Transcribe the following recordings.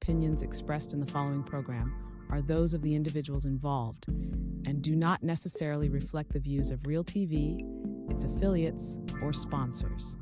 opinions expressed in the following program are those of the individuals involved and do not necessarily reflect the views of Real TV, its affiliates, or sponsors.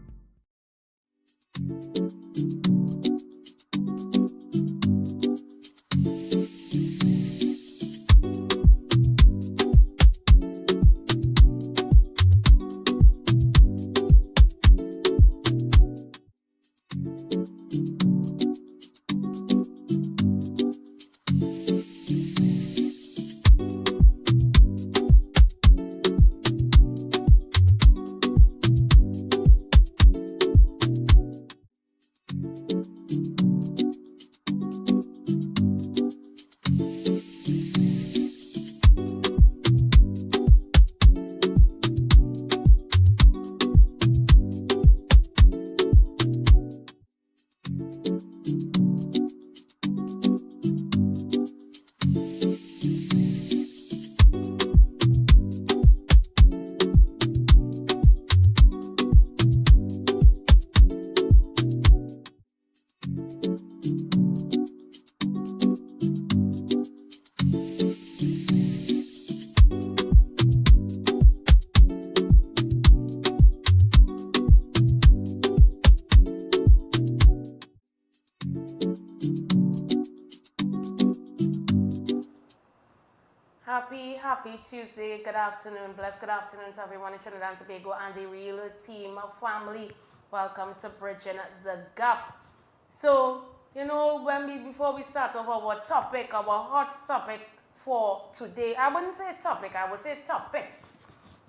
Happy Tuesday, good afternoon, blessed good afternoon to everyone in Trinidad and Tobago and the Real Team family. Welcome to Bridging the Gap. So, before we start off our topic, our hot topic for today, I wouldn't say topic, I would say topics.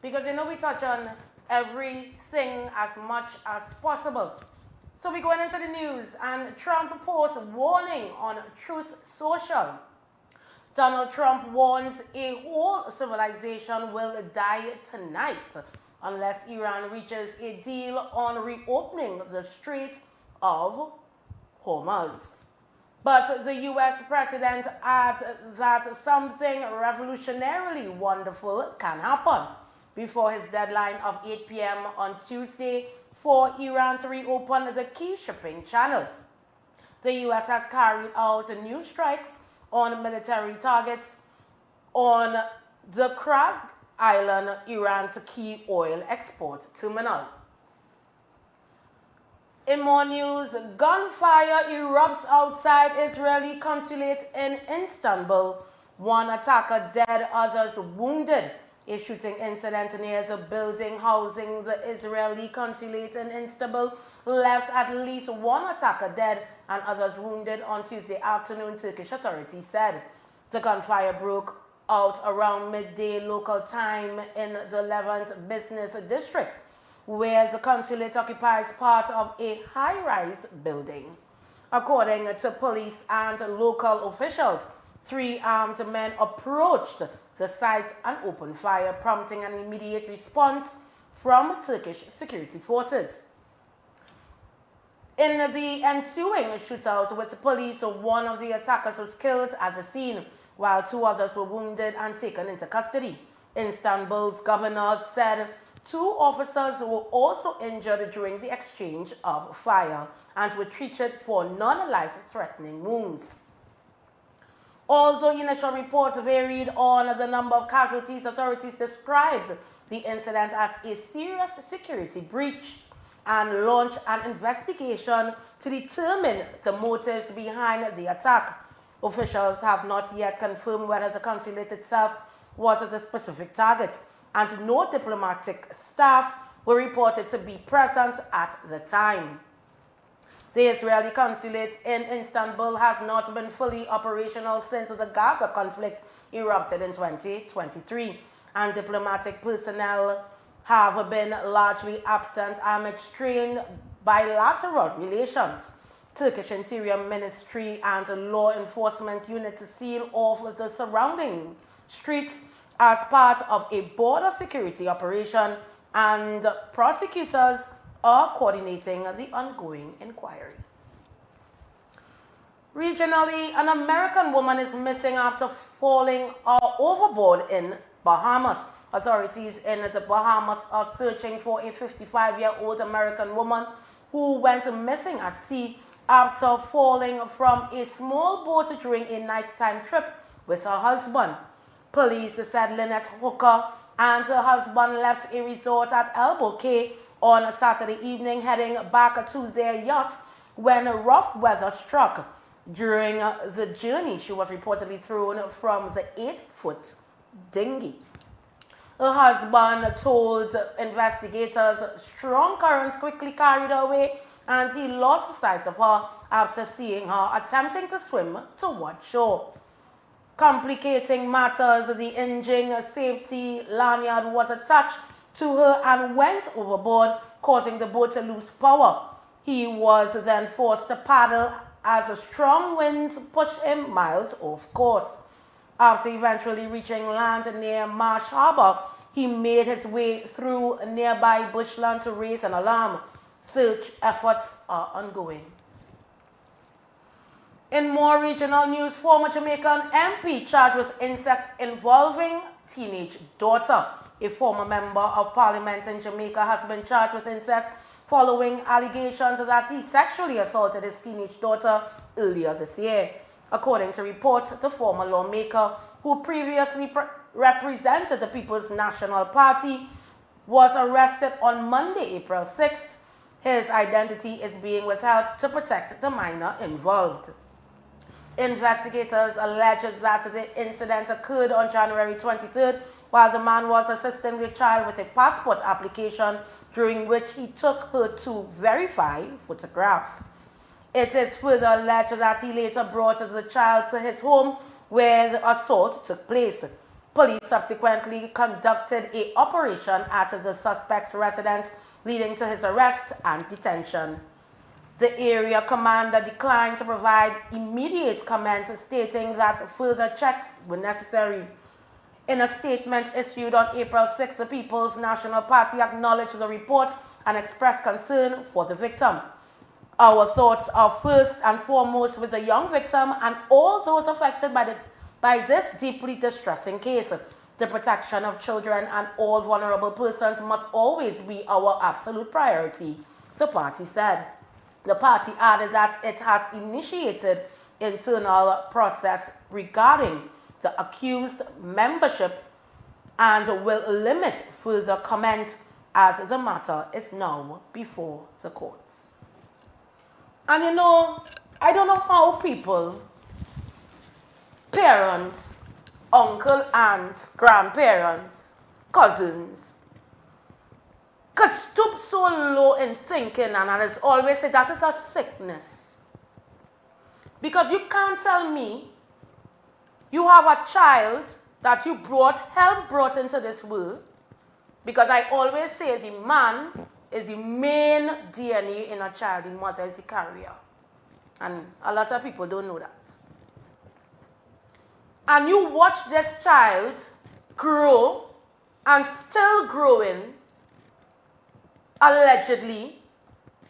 Because we touch on everything as much as possible. So we're going into the news, and Trump posts warning on Truth Social. Donald Trump warns a whole civilization will die tonight unless Iran reaches a deal on reopening the Strait of Hormuz. But the U.S. president adds that something revolutionarily wonderful can happen before his deadline of 8 p.m. on Tuesday for Iran to reopen the key shipping channel. The U.S. has carried out new strikes on military targets on the Krag Island, Iran's key oil export terminal. In more news, gunfire erupts outside Israeli consulate in Istanbul. One attacker dead, others wounded. A shooting incident near the building housing the Israeli consulate in Istanbul left at least one attacker dead and others wounded on Tuesday afternoon, Turkish authorities said. The gunfire broke out around midday local time in the 11th business district, where the consulate occupies part of a high-rise building. According to police and local officials, 3 armed men approached the site and opened fire, prompting an immediate response from Turkish security forces. In the ensuing shootout with police, one of the attackers was killed at the scene, while 2 others were wounded and taken into custody. Istanbul's governor said 2 officers were also injured during the exchange of fire and were treated for non-life-threatening wounds. Although initial reports varied on the number of casualties, authorities described the incident as a serious security breach and launched an investigation to determine the motives behind the attack. Officials have not yet confirmed whether the consulate itself was the specific target, and no diplomatic staff were reported to be present at the time. The Israeli consulate in Istanbul has not been fully operational since the Gaza conflict erupted in 2023, and diplomatic personnel have been largely absent amid strained bilateral relations. Turkish Interior Ministry and law enforcement units seal off the surrounding streets as part of a border security operation, and prosecutors are coordinating the ongoing inquiry. Regionally, an American woman is missing after falling overboard in Bahamas. Authorities in the Bahamas are searching for a 55-year-old American woman who went missing at sea after falling from a small boat during a nighttime trip with her husband. Police said Lynette Hooker and her husband left a resort at Elbow Cay on Saturday evening, heading back to their yacht when rough weather struck. During the journey, she was reportedly thrown from the 8-foot dinghy. Her husband told investigators strong currents quickly carried her away and he lost sight of her after seeing her attempting to swim toward shore. Complicating matters, the engine safety lanyard was attached to her and went overboard, causing the boat to lose power. He was then forced to paddle as strong winds pushed him miles off course. After eventually reaching land near Marsh Harbor, he made his way through nearby bushland to raise an alarm. Search efforts are ongoing. In more regional news, former Jamaican MP charged with incest involving teenage daughter. A former member of parliament in Jamaica has been charged with incest following allegations that he sexually assaulted his teenage daughter earlier this year. According to reports, the former lawmaker, who previously represented the People's National Party, was arrested on Monday, April 6th. His identity is being withheld to protect the minor involved. Investigators allege that the incident occurred on January 23rd while the man was assisting the child with a passport application, during which he took her to verify photographs. It is further alleged that he later brought the child to his home where the assault took place. Police subsequently conducted an operation at the suspect's residence, leading to his arrest and detention. The area commander declined to provide immediate comments, stating that further checks were necessary. In a statement issued on April 6, the People's National Party acknowledged the report and expressed concern for the victim. Our thoughts are first and foremost with the young victim and all those affected by this deeply distressing case. The protection of children and all vulnerable persons must always be our absolute priority, the party said. The party added that it has initiated internal process regarding the accused membership and will limit further comment as the matter is now before the courts. And you know, I don't know how people, parents, uncle, aunts, grandparents, cousins, could stoop so low in thinking, and I always say that is a sickness. Because you can't tell me you have a child that you helped brought into this world, because I always say the man is the main DNA in a child, the mother is the carrier. And a lot of people don't know that. And you watch this child grow and still growing, allegedly,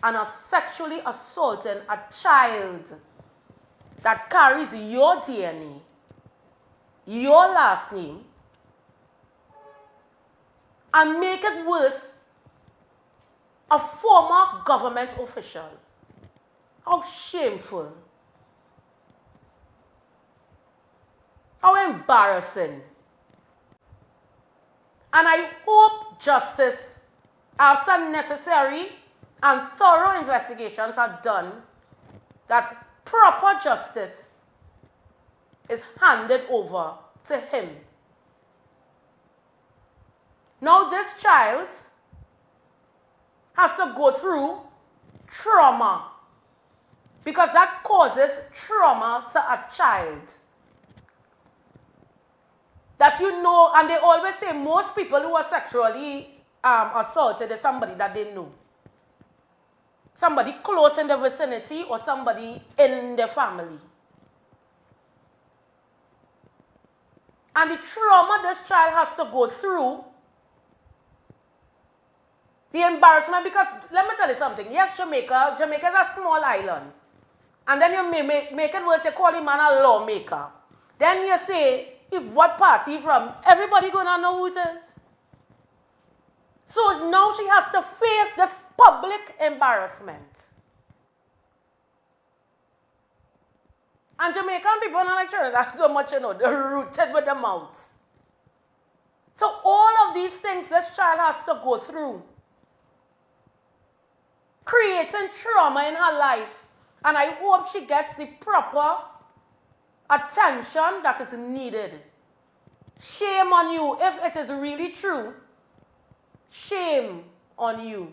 and are sexually assaulting a child that carries your DNA, your last name, and make it worse, a former government official. How shameful. How embarrassing. And I hope justice, after necessary and thorough investigations are done, that proper justice is handed over to him. Now this child has to go through trauma, because that causes trauma to a child. That you know, and they always say most people who are sexually assaulted is somebody that they know. Somebody close in the vicinity or somebody in their family. And the trauma this child has to go through, the embarrassment, because let me tell you something. Yes, Jamaica is a small island. And then you make it worse, you call him man a lawmaker. Then you say, if what party from, everybody gonna know who it is. So now she has to face this public embarrassment. And Jamaican people not like Trinidad so much, you know, they're rooted with the mouth. So all of these things this child has to go through, creating trauma in her life. And I hope she gets the proper attention that is needed. Shame on you. If it is really true, shame on you.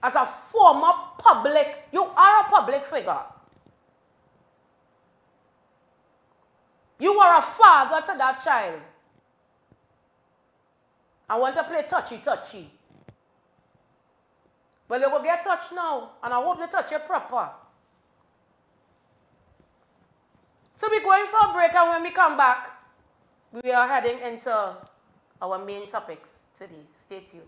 As a former public, you are a public figure. You are a father to that child. I want to play touchy-touchy. But they will get touched now, and I hope they touch it proper. So we're going for a break, and when we come back, we are heading into our main topics today. Stay tuned.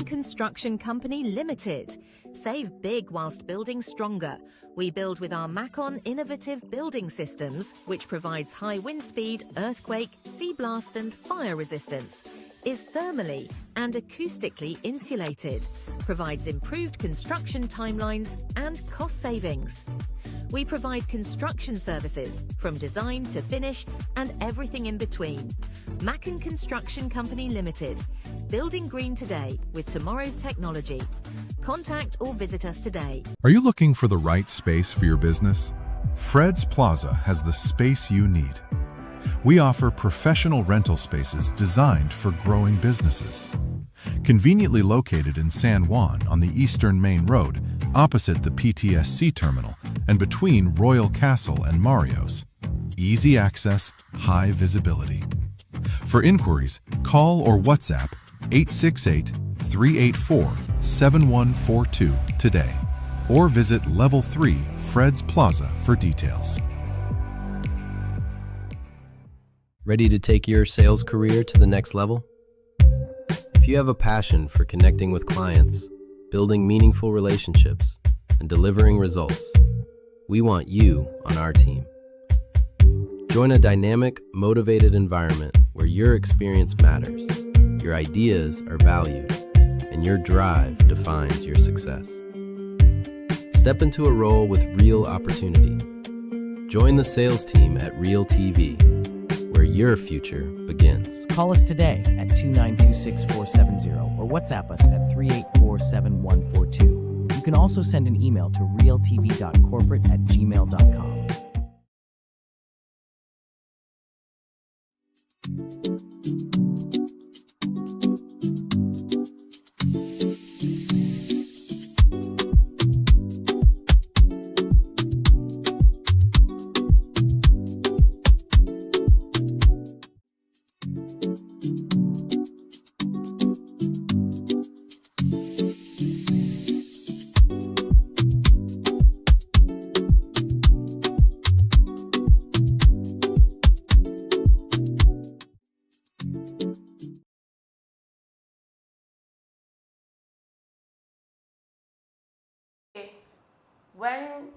Construction Company Limited. Save big whilst building stronger. We build with our Macon innovative building systems, which provides high wind speed, earthquake, sea blast and fire resistance, is thermally and acoustically insulated, provides improved construction timelines and cost savings. We provide construction services from design to finish and everything in between. Macon Construction Company Limited. Building green today with tomorrow's technology. Contact or visit us today. Are you looking for the right space for your business? Fred's Plaza has the space you need. We offer professional rental spaces designed for growing businesses. Conveniently located in San Juan on the Eastern Main Road, opposite the PTSC terminal and between Royal Castle and Mario's. Easy access, high visibility. For inquiries, call or WhatsApp 868-384-7142 today, or visit Level 3 Fred's Plaza for details. Ready to take your sales career to the next level? If you have a passion for connecting with clients, building meaningful relationships, and delivering results, we want you on our team. Join a dynamic, motivated environment where your experience matters, your ideas are valued, and your drive defines your success. Step into a role with real opportunity. Join the sales team at Real TV, where your future begins. Call us today at 292-6470 or WhatsApp us at 384-7142. You can also send an email to realtv.corporate@gmail.com. When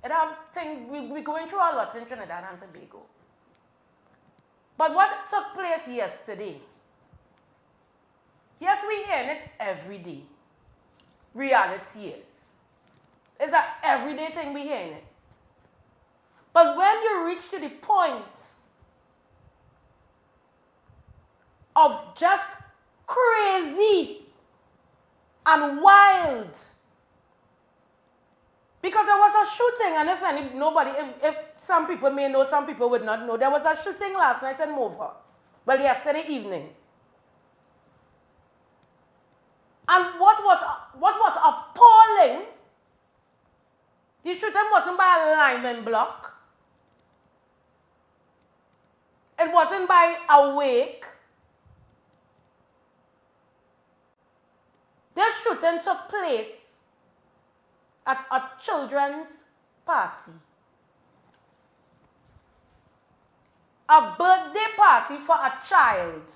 it happened, we're going through a lot in Trinidad and Tobago. But what took place yesterday? Yes, we hear it every day. Reality is. It's an everyday thing we hear it. But when you reach to the point of just crazy and wild, because there was a shooting, and if some people may know, some people would not know, there was a shooting last night in Mova. Well, yesterday evening. And what was appalling, the shooting wasn't by a lineman block. It wasn't by a wake. This shooting took place at a children's party. a birthday party for a child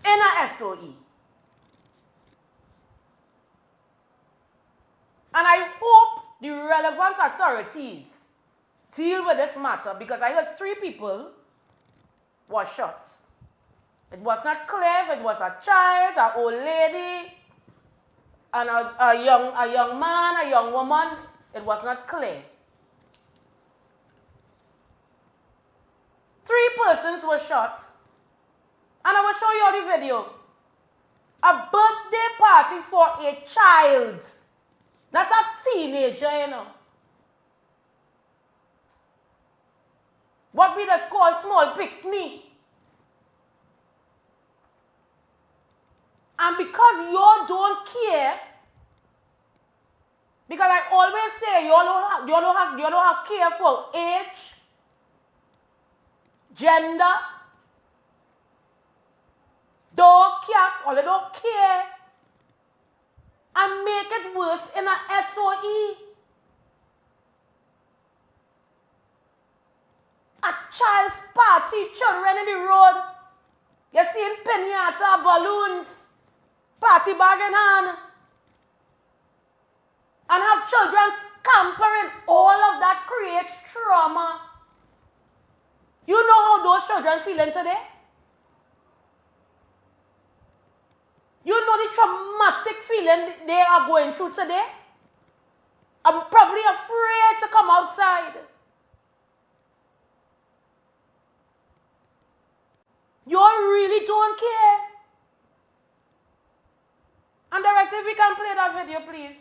in a SOE. And I hope the relevant authorities deal with this matter, because I heard 3 people were shot. It was not clear if it was a child, an old lady, and a young man, a young woman. It was not clear. 3 persons were shot. And I will show you all the video. A birthday party for a child. Not a teenager, you know. What we just call small picnic. And because you don't care, because I always say you don't have care for age, gender, dog, cat, or they don't care, and make it worse in a SOE. A child's party, children in the road. You're seeing piñata, balloons, party bag in hand, and have children scampering. All of that creates trauma. You know how those children feeling today? You know the traumatic feeling they are going through today? I'm probably afraid to come outside. You really don't care. And director, if we can play that video, please.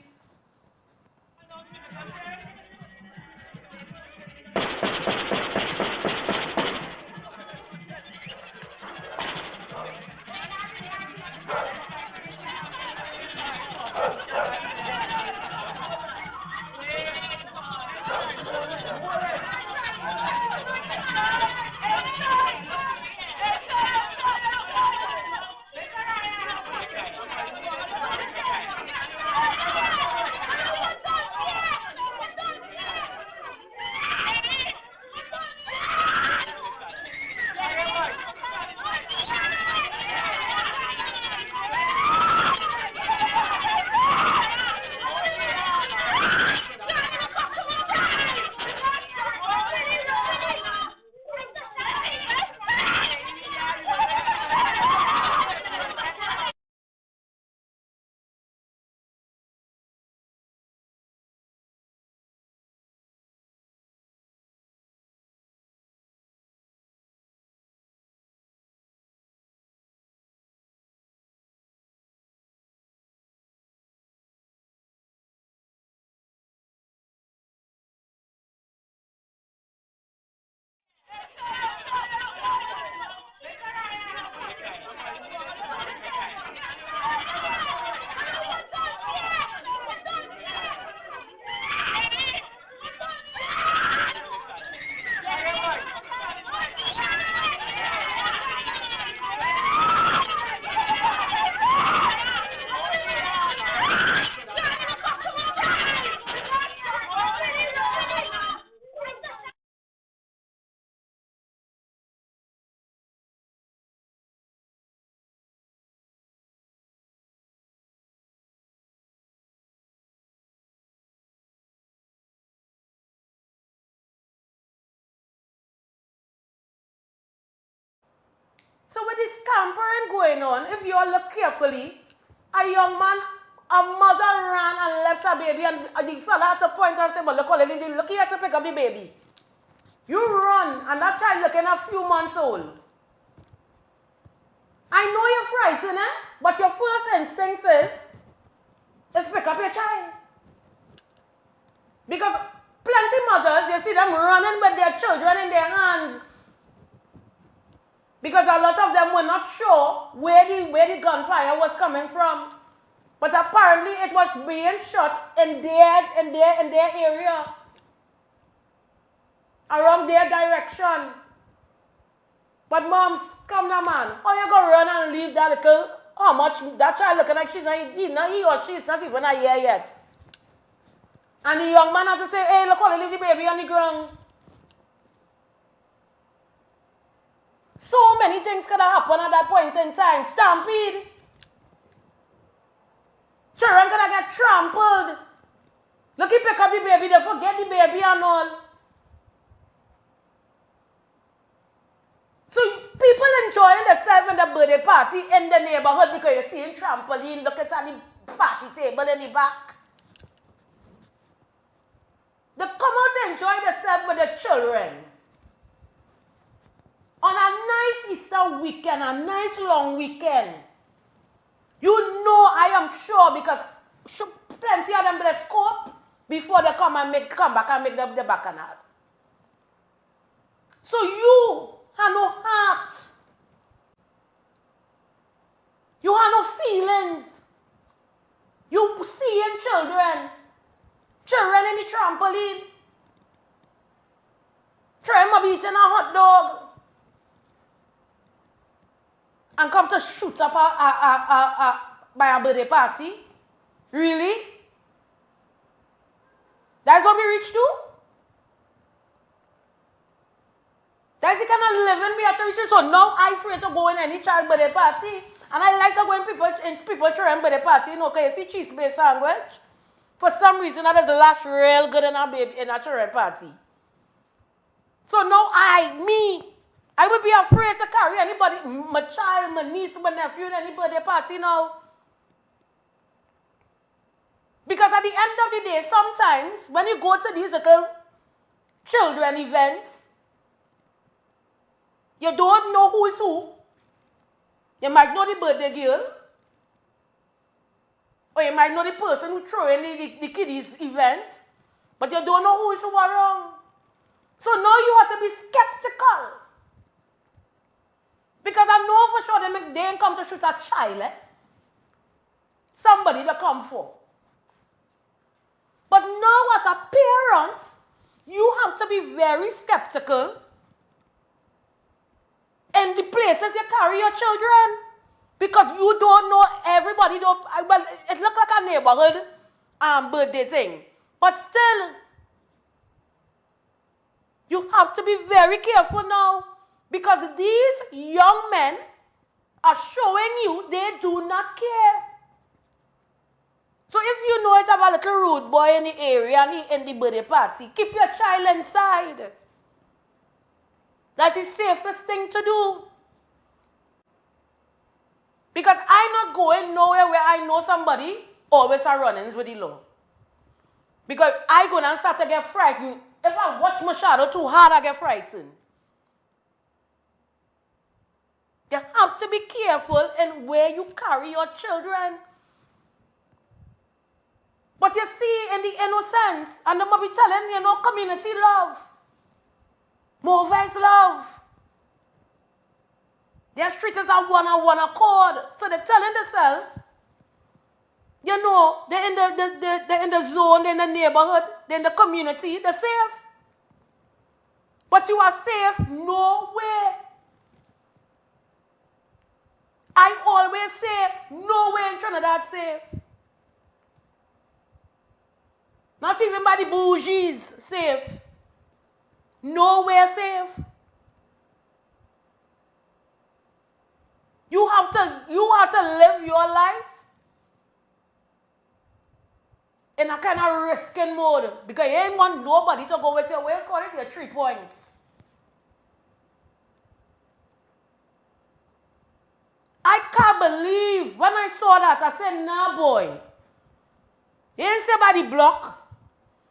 So with this scampering going on, if you all look carefully, a young man, a mother ran and left her baby, and the fella had to point and say, but look here to pick up the baby. You run, and that child looking a few months old. I know you're frightened, but your first instinct is pick up your child. Because plenty mothers, you see them running with their children in their hands, because a lot of them were not sure where the gunfire was coming from. But apparently it was being shot in their area, around their direction. But moms, come now, man. How you gonna run and leave that little, how much, that child looking like he or she is not even a year yet. And the young man had to say, hey, look how they leave the baby on the ground. So many things could have happened at that point in time. Stampede. Children could have get trampled. Look, he pick up the baby, they forget the baby and all. So people enjoying themselves in the birthday party in the neighborhood because you see him trampoline, look at the party table in the back. They come out to enjoy themselves with the children. On a nice Easter weekend, a nice long weekend. You know, I am sure, because plenty of them will scope before they come back and make the bacchanal. So you have no heart. You have no feelings. You seeing children in the trampoline. Children might be eating a hot dog. And come to shoot up by a birthday party? Really? That's what we reach to? That's the kind of living we have to reach to. So now I'm afraid to go in any child birthday party. And I like to go in people children birthday party, you know, because you see cheese-based sandwich. For some reason, that is the last real good in a children party. So now I would be afraid to carry anybody, my child, my niece, my nephew, in any birthday party now. Because at the end of the day, sometimes when you go to these little children events, you don't know who is who. You might know the birthday girl, or you might know the person who threw in the kiddies event, but you don't know who is who around. So now you have to be skeptical. Because I know for sure they ain't come to shoot a child. Somebody to come for. But now as a parent, you have to be very skeptical in the places you carry your children. Because you don't know, everybody don't, well, it looks like a neighborhood birthday thing. But still, you have to be very careful now. Because these young men are showing you they do not care. So if you know it's about a little rude boy in the area in the birthday party, keep your child inside. That's the safest thing to do. Because I'm not going nowhere where I know somebody always are running with the law. Because I go and start to get frightened. If I watch my shadow too hard, I get frightened. You have to be careful in where you carry your children. But you see, in the innocence, and they might be telling you, community love. Movies love. Their street is a one accord. So they're telling themselves, they're in the zone, they're in the neighborhood, they're in the community, they're safe. But you are safe nowhere. I always say, nowhere in Trinidad safe. Not even by the bougies safe. Nowhere safe. You have to live your life in a kind of risking mode. Because you ain't want nobody to go with your waist, call it your 3 points. I can't believe when I saw that, I said, nah, boy. You ain't say by the block.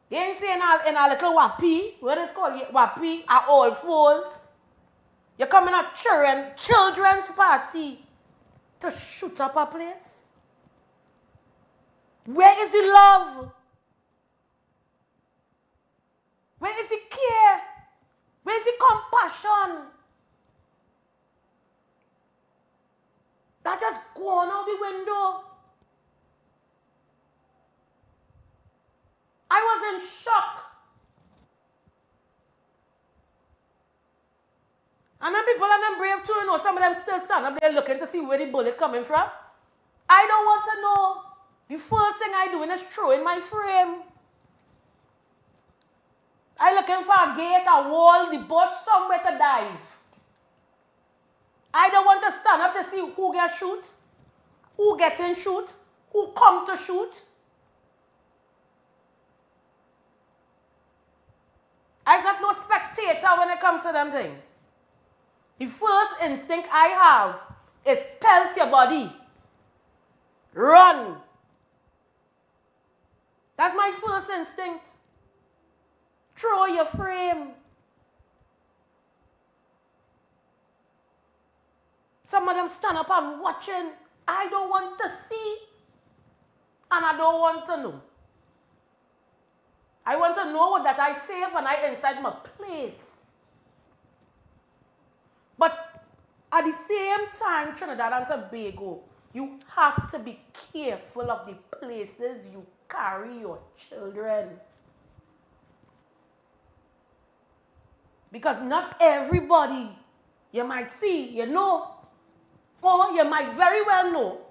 You ain't say in a little wapi. What is it called? Wapi at all fours. You're coming at children's party to shoot up a place. Where is the love? Where is the care? Where is the compassion? That just gone out the window. I was in shock. And then people are brave too, some of them still stand up there looking to see where the bullet coming from. I don't want to know. The first thing I do is throw in my frame. I looking for a gate, a wall, the bush, somewhere to dive. I don't want to stand up to see who get shoot, who get in shoot, who come to shoot. I'm not no spectator when it comes to them things. The first instinct I have is pelt your body. Run. That's my first instinct. Throw your frame. Some of them stand up and watching. I don't want to see. And I don't want to know. I want to know that I safe and I inside my place. But at the same time, Trinidad and Tobago, you have to be careful of the places you carry your children. Because not everybody you might see, you know, or you might very well know.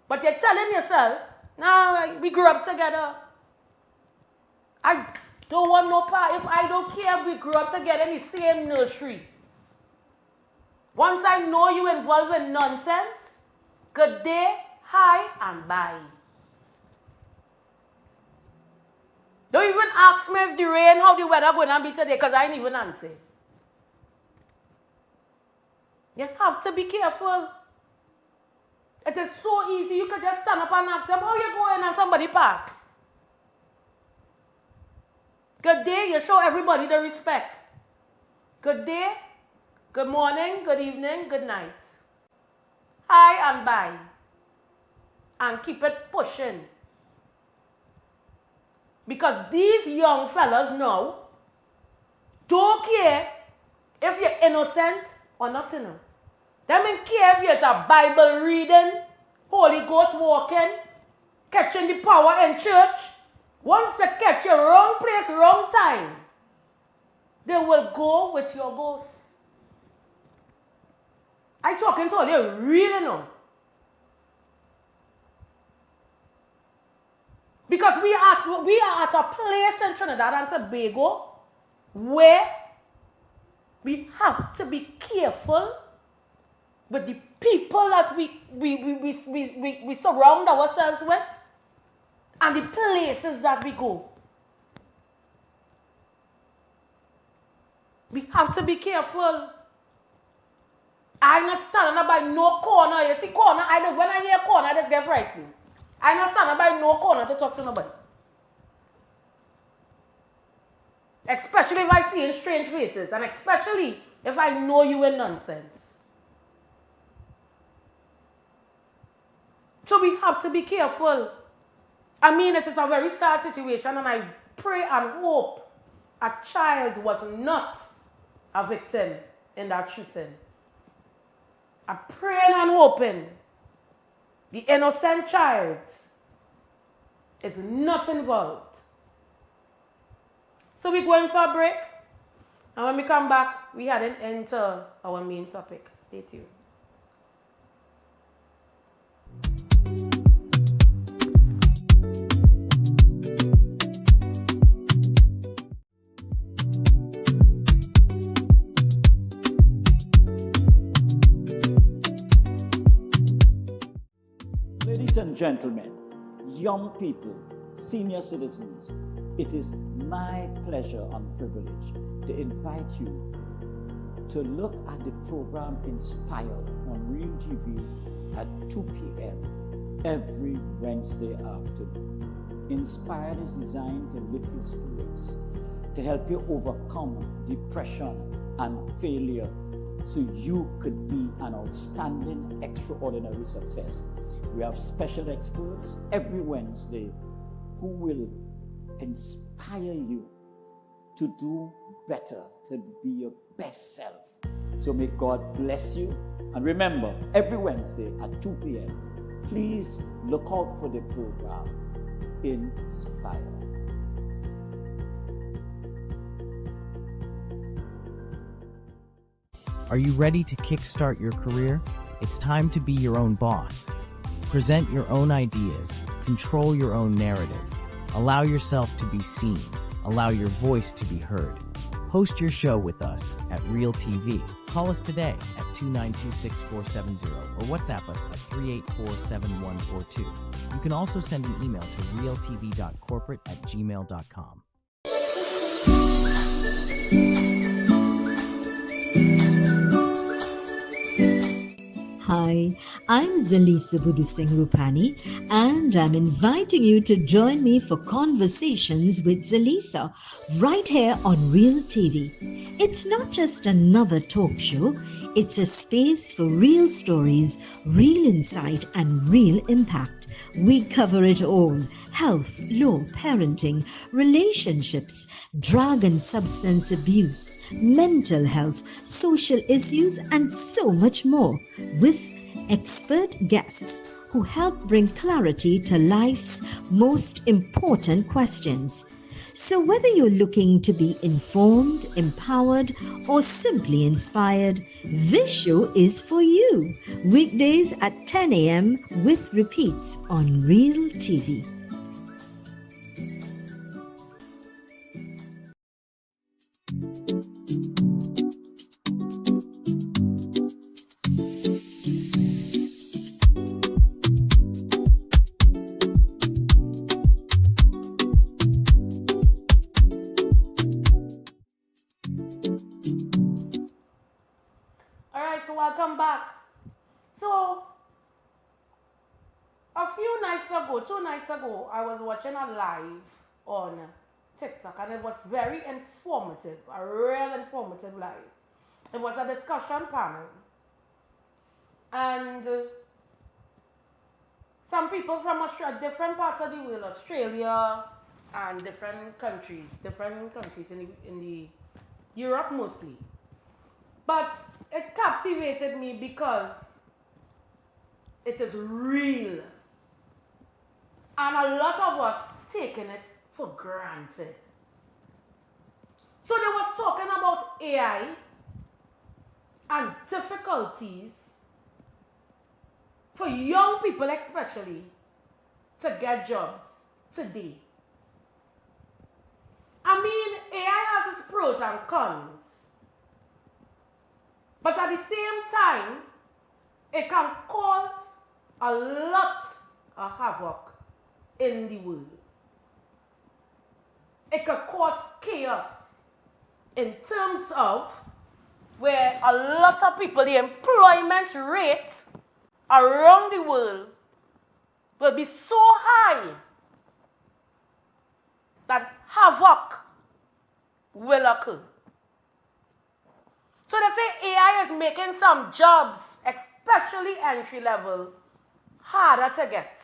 But you're telling yourself, nah, we grew up together. I don't want no part. If I don't care, we grew up together in the same nursery. Once I know you involved in nonsense, good day, hi, and bye. Don't even ask me if the rain, how the weather going to be today, because I ain't even answer. You have to be careful. It is so easy. You could just stand up and ask them, how you going, and somebody pass. Good day, you show everybody the respect. Good day, good morning, good evening, good night. Hi and bye. And keep it pushing. Because these young fellas now don't care if you're innocent or not, you know. They don't care if you're a Bible reading, Holy Ghost walking, catching the power in church. Once they catch you wrong place, wrong time, they will go with your ghost. I'm talking to all you really know. Because we are at a place in Trinidad and Tobago where we have to be careful with the people that we surround ourselves with and the places that we go. We have to be careful. I'm not standing up by no corner. You see corner, when I hear corner, I just get frightened. I'm not standing by no corner to talk to nobody. Especially if I see in strange faces, and especially if I know you in nonsense. So we have to be careful. I mean, it is a very sad situation, and I pray and hope a child was not a victim in that shooting. I'm praying and hoping the innocent child is not involved. So we're going for a break. And when we come back, we hadn't enter our main topic. Stay tuned. Ladies and gentlemen, young people, senior citizens, it is my pleasure and privilege to invite you to look at the program Inspire on Real TV at 2 p.m. every Wednesday afternoon. Inspire is designed to lift your spirits, to help you overcome depression and failure so you could be an outstanding, extraordinary success. We have special experts every Wednesday who will inspire you to do better, to be your best self. So may God bless you. And remember, every Wednesday at 2 p.m., please look out for the program Inspire. Are you ready to kickstart your career? It's time to be your own boss. Present your own ideas, control your own narrative, allow yourself to be seen, Allow your voice to be heard. Host your show with us at Real TV. Call us today at 292-6470 or WhatsApp us at 384-7142. You can also send an email to realtv.corporate@gmail.com. Hi, I'm Zelisa Rupani, and I'm inviting you to join me for Conversations with Zelisa right here on Real TV. It's not just another talk show, it's a space for real stories, real insight, and real impact. We cover it all: health, law, parenting, relationships, drug and substance abuse, mental health, social issues, and so much more, with expert guests who help bring clarity to life's most important questions. So whether you're looking to be informed, empowered, or simply inspired, this show is for you. Weekdays at 10 a.m. with repeats on Real TV. Welcome back. So, a few nights ago, 2 nights ago, I was watching a live on TikTok, and it was very informative, a real informative live. It was a discussion panel, and some people from Australia, different parts of the world, Australia, and different countries in the Europe mostly. But it captivated me because it is real. And a lot of us taking it for granted. So they was talking about AI and difficulties for young people especially to get jobs today. I mean, AI has its pros and cons. But at the same time, it can cause a lot of havoc in the world. It could cause chaos in terms of where a lot of people, the employment rate around the world will be so high that havoc will occur. So they say AI is making some jobs, especially entry level, harder to get.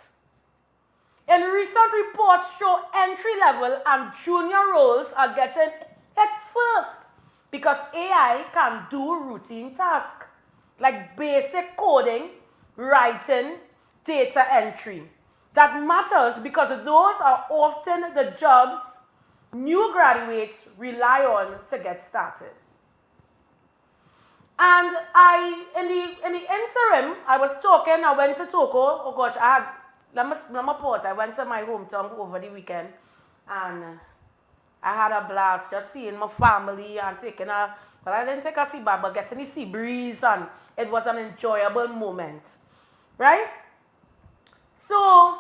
And recent reports show entry level and junior roles are getting hit first because AI can do routine tasks like basic coding, writing, data entry. That matters because those are often the jobs new graduates rely on to get started. And in the interim, I went to Toko. Oh gosh, let me pause. I went to my hometown over the weekend, and I had a blast just seeing my family and I didn't take a sea bath, but getting the sea breeze, and it was an enjoyable moment, right? So,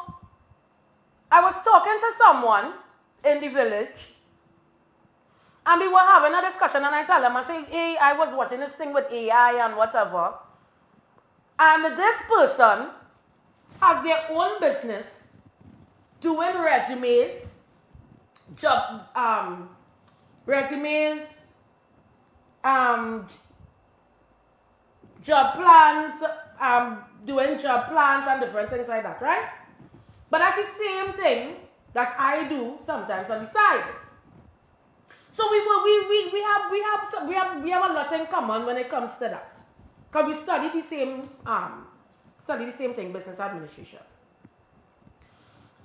I was talking to someone in the village, and we were having a discussion, and I tell them, I say, hey, I was watching this thing with AI and whatever. And this person has their own business doing resumes, job plans, doing job plans and different things like that, right? But that's the same thing that I do sometimes on the side. So we have a lot in common when it comes to that, because we study the same thing, business administration.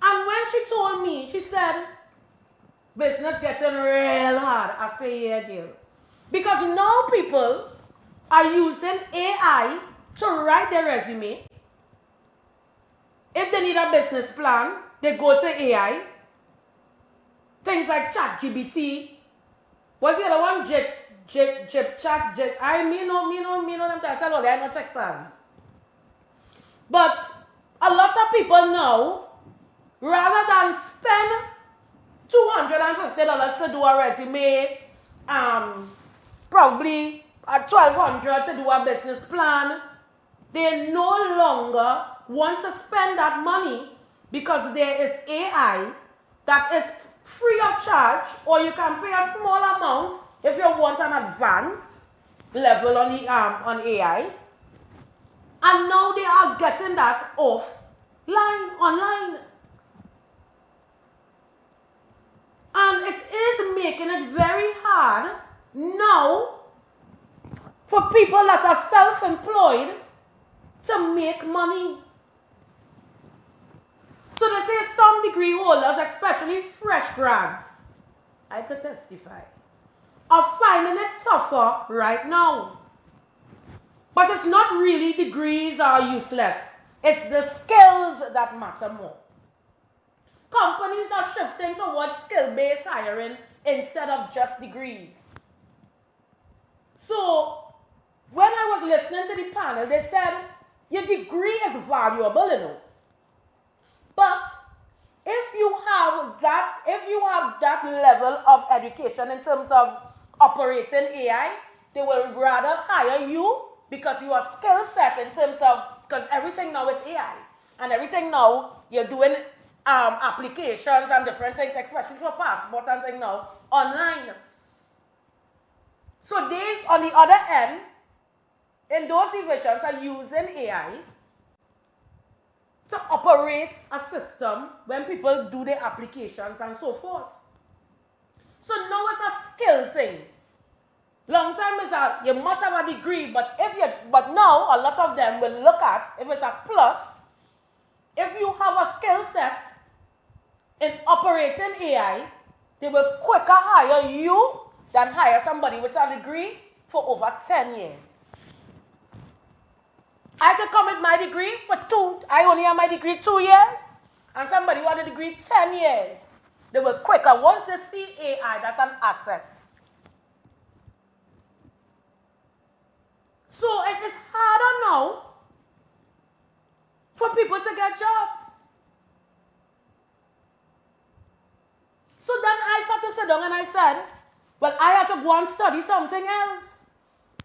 And when she told me, she said, business getting real hard. I say, yeah, girl, because now people are using AI to write their resume. If they need a business plan, they go to AI. things like ChatGPT. What's the other one? Chat. I me know them tell all they are not tech savvy. But a lot of people now, rather than spend $250 to do a resume, probably $1,200 to do a business plan, they no longer want to spend that money because there is AI that is free of charge, or you can pay a small amount if you want an advanced level on the on AI. And now they are getting that online. And it is making it very hard now for people that are self-employed to make money. So they say some degree holders, especially fresh grads, I could testify, are finding it tougher right now. But it's not really degrees are useless. It's the skills that matter more. Companies are shifting towards skill-based hiring instead of just degrees. So, when I was listening to the panel, they said, your degree is valuable, you know. But if you have that level of education in terms of operating AI, they will rather hire you because you are skill set in terms of, because everything now is AI. And everything now, you're doing applications and different things, especially for passport and things now, online. So they, on the other end, in those divisions are using AI to operate a system when people do their applications and so forth. So now it's a skill thing. Long time is you must have a degree, but now a lot of them will look at if it's a plus. If you have a skill set in operating AI, they will quicker hire you than hire somebody with a degree for over 10 years. I could come with my degree I only have my degree 2 years, and somebody who had a degree 10 years, they will quicker. Once they see AI, that's an asset. So it is harder now for people to get jobs. So then I started to sit down and I said, well, I have to go and study something else.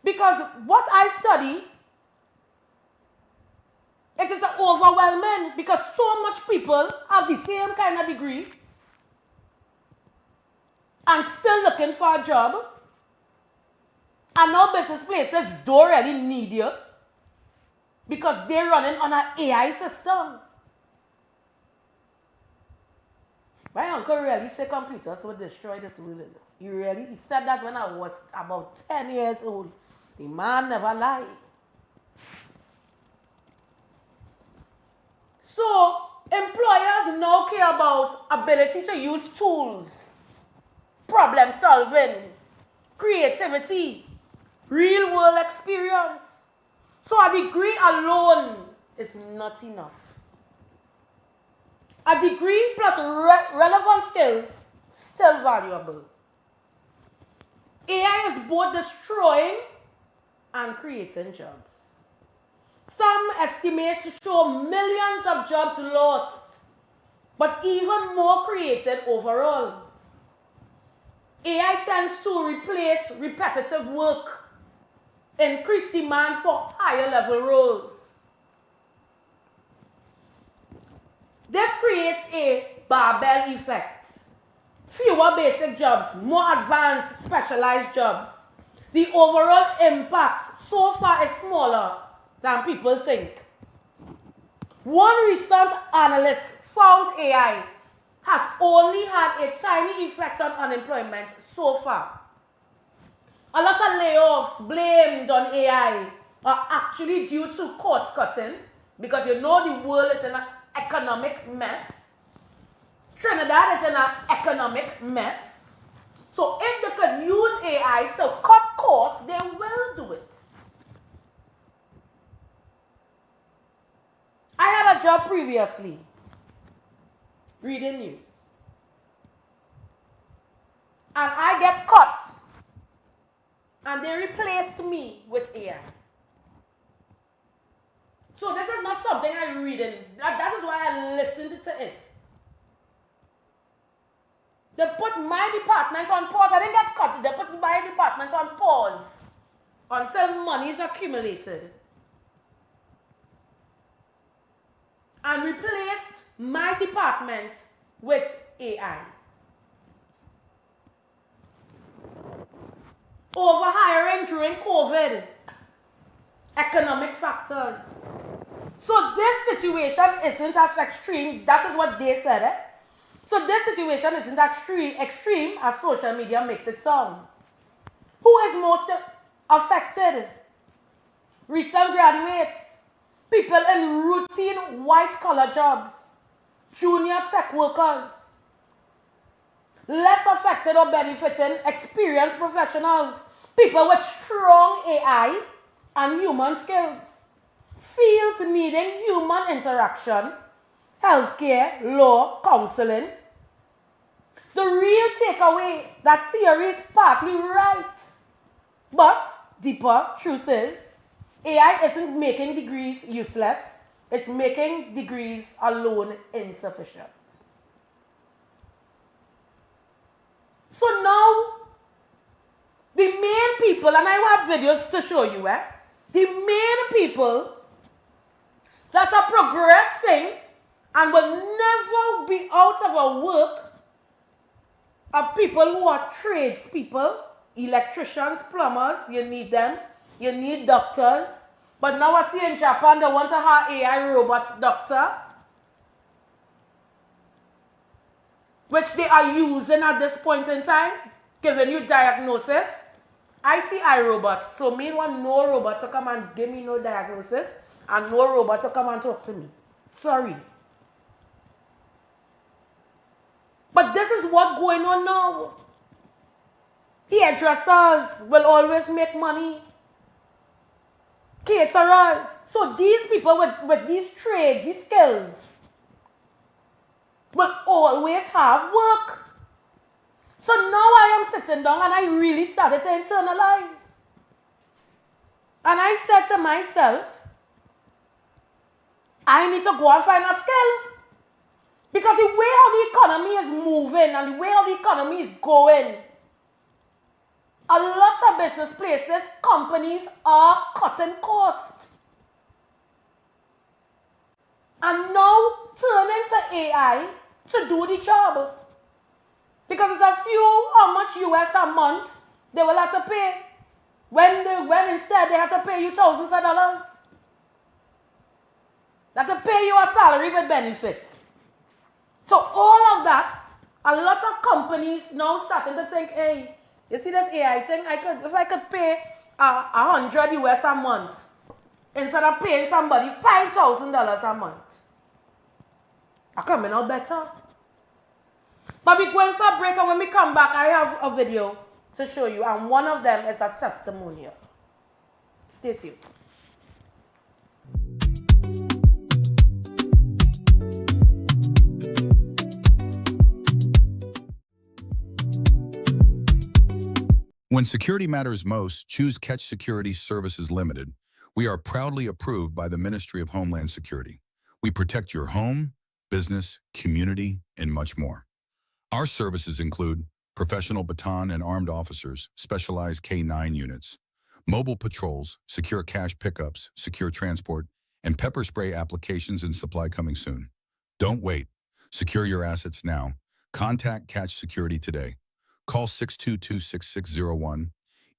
Because what I study, it is overwhelming because so much people have the same kind of degree and still looking for a job. And now business places don't really need you because they're running on an AI system. My uncle really said computers would destroy this world. He said that when I was about 10 years old. The man never lied. So employers now care about ability to use tools, problem solving, creativity, real world experience. So a degree alone is not enough. A degree plus relevant skills still valuable. AI is both destroying and creating jobs. Some estimates show millions of jobs lost, but even more created overall. AI tends to replace repetitive work, increase demand for higher level roles. This creates a barbell effect. Fewer basic jobs, more advanced specialized jobs. The overall impact so far is smaller than people think. One recent analyst found AI has only had a tiny effect on unemployment so far. A lot of layoffs blamed on AI are actually due to cost cutting because you know the world is in an economic mess. Trinidad is in an economic mess. So if they could use AI to cut costs, they will do it. I had a job previously, reading news. and I get cut, and they replaced me with AI. So this is not something I read in. That is why I listened to it. They put my department on pause. I didn't get cut. They put my department on pause until money is accumulated. And replaced my department with AI. Overhiring during COVID. Economic factors. So this situation isn't as extreme. That is what they said. So this situation isn't extreme as social media makes it sound. Who is most affected? Recent graduates, people in routine white-collar jobs, junior tech workers. Less affected or benefiting, experienced professionals, people with strong AI and human skills, fields needing human interaction, healthcare, law, counseling. The real takeaway, that theory is partly right. But deeper truth is, AI isn't making degrees useless. It's making degrees alone insufficient. So now, the main people, and I have videos to show you, the main people that are progressing and will never be out of a work are people who are tradespeople, electricians, plumbers. You need them. You need doctors. But now I see in Japan they want to have AI robot doctor, which they are using at this point in time, giving you diagnosis. I see iRobots, so meanwhile no robot to come and give me no diagnosis, and no robot to come and talk to me. Sorry. But this is what's going on now. Hairdressers will always make money. Caterers. So these people with these trades, these skills, will always have work. So now I am sitting down and I really started to internalize. And I said to myself, I need to go and find a skill. Because the way how the economy is moving and the way how the economy is going, a lot of business places, companies are cutting costs. And now turning to AI to do the job. Because it's a few, how much US a month they will have to pay. When instead they have to pay you thousands of dollars. They have to pay you a salary with benefits. So all of that, a lot of companies now starting to think, hey, you see this AI thing? If I could pay $100 US a month instead of paying somebody $5,000 a month, I'm coming out better. But we're going for a break, and when we come back, I have a video to show you, and one of them is a testimonial. Stay tuned. When security matters most, choose Catch Security Services Limited. We are proudly approved by the Ministry of Homeland Security. We protect your home, business, community, and much more. Our services include professional baton and armed officers, specialized K-9 units, mobile patrols, secure cash pickups, secure transport, and pepper spray applications and supply coming soon. Don't wait. Secure your assets now. Contact Catch Security today. Call 622-6601,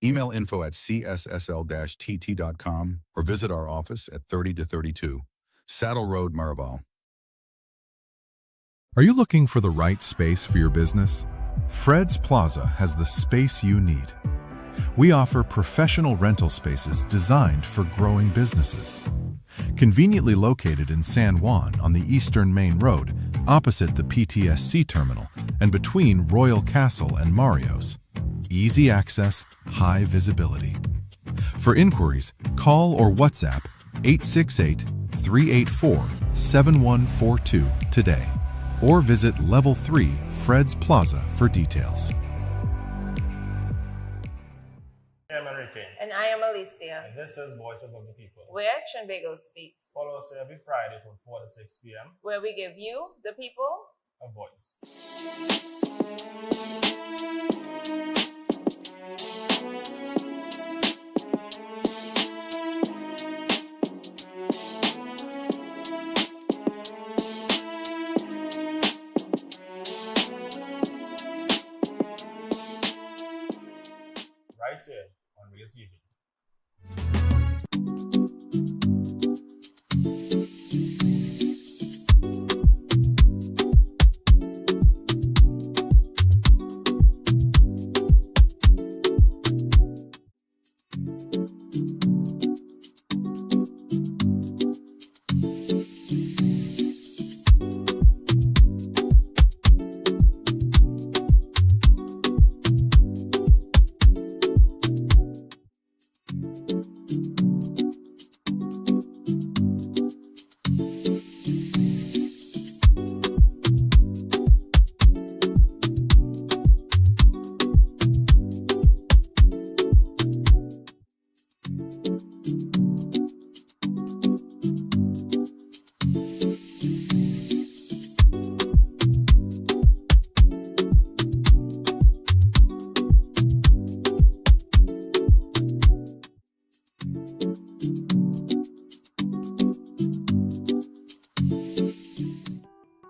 email info@cssl-tt.com, or visit our office at 30-32 Saddle Road, Maraval. Are you looking for the right space for your business? Fred's Plaza has the space you need. We offer professional rental spaces designed for growing businesses. Conveniently located in San Juan on the Eastern Main Road, opposite the PTSC terminal and between Royal Castle and Mario's. Easy access, high visibility. For inquiries, call or WhatsApp 868-384-7142 today, or visit Level 3 Fred's Plaza for details. Alicia. And this is Voices of the People, Where Trinbago speaks. Follow us every Friday from 4 to 6 p.m. Where we give you, the people, a voice. Right here on Real TV.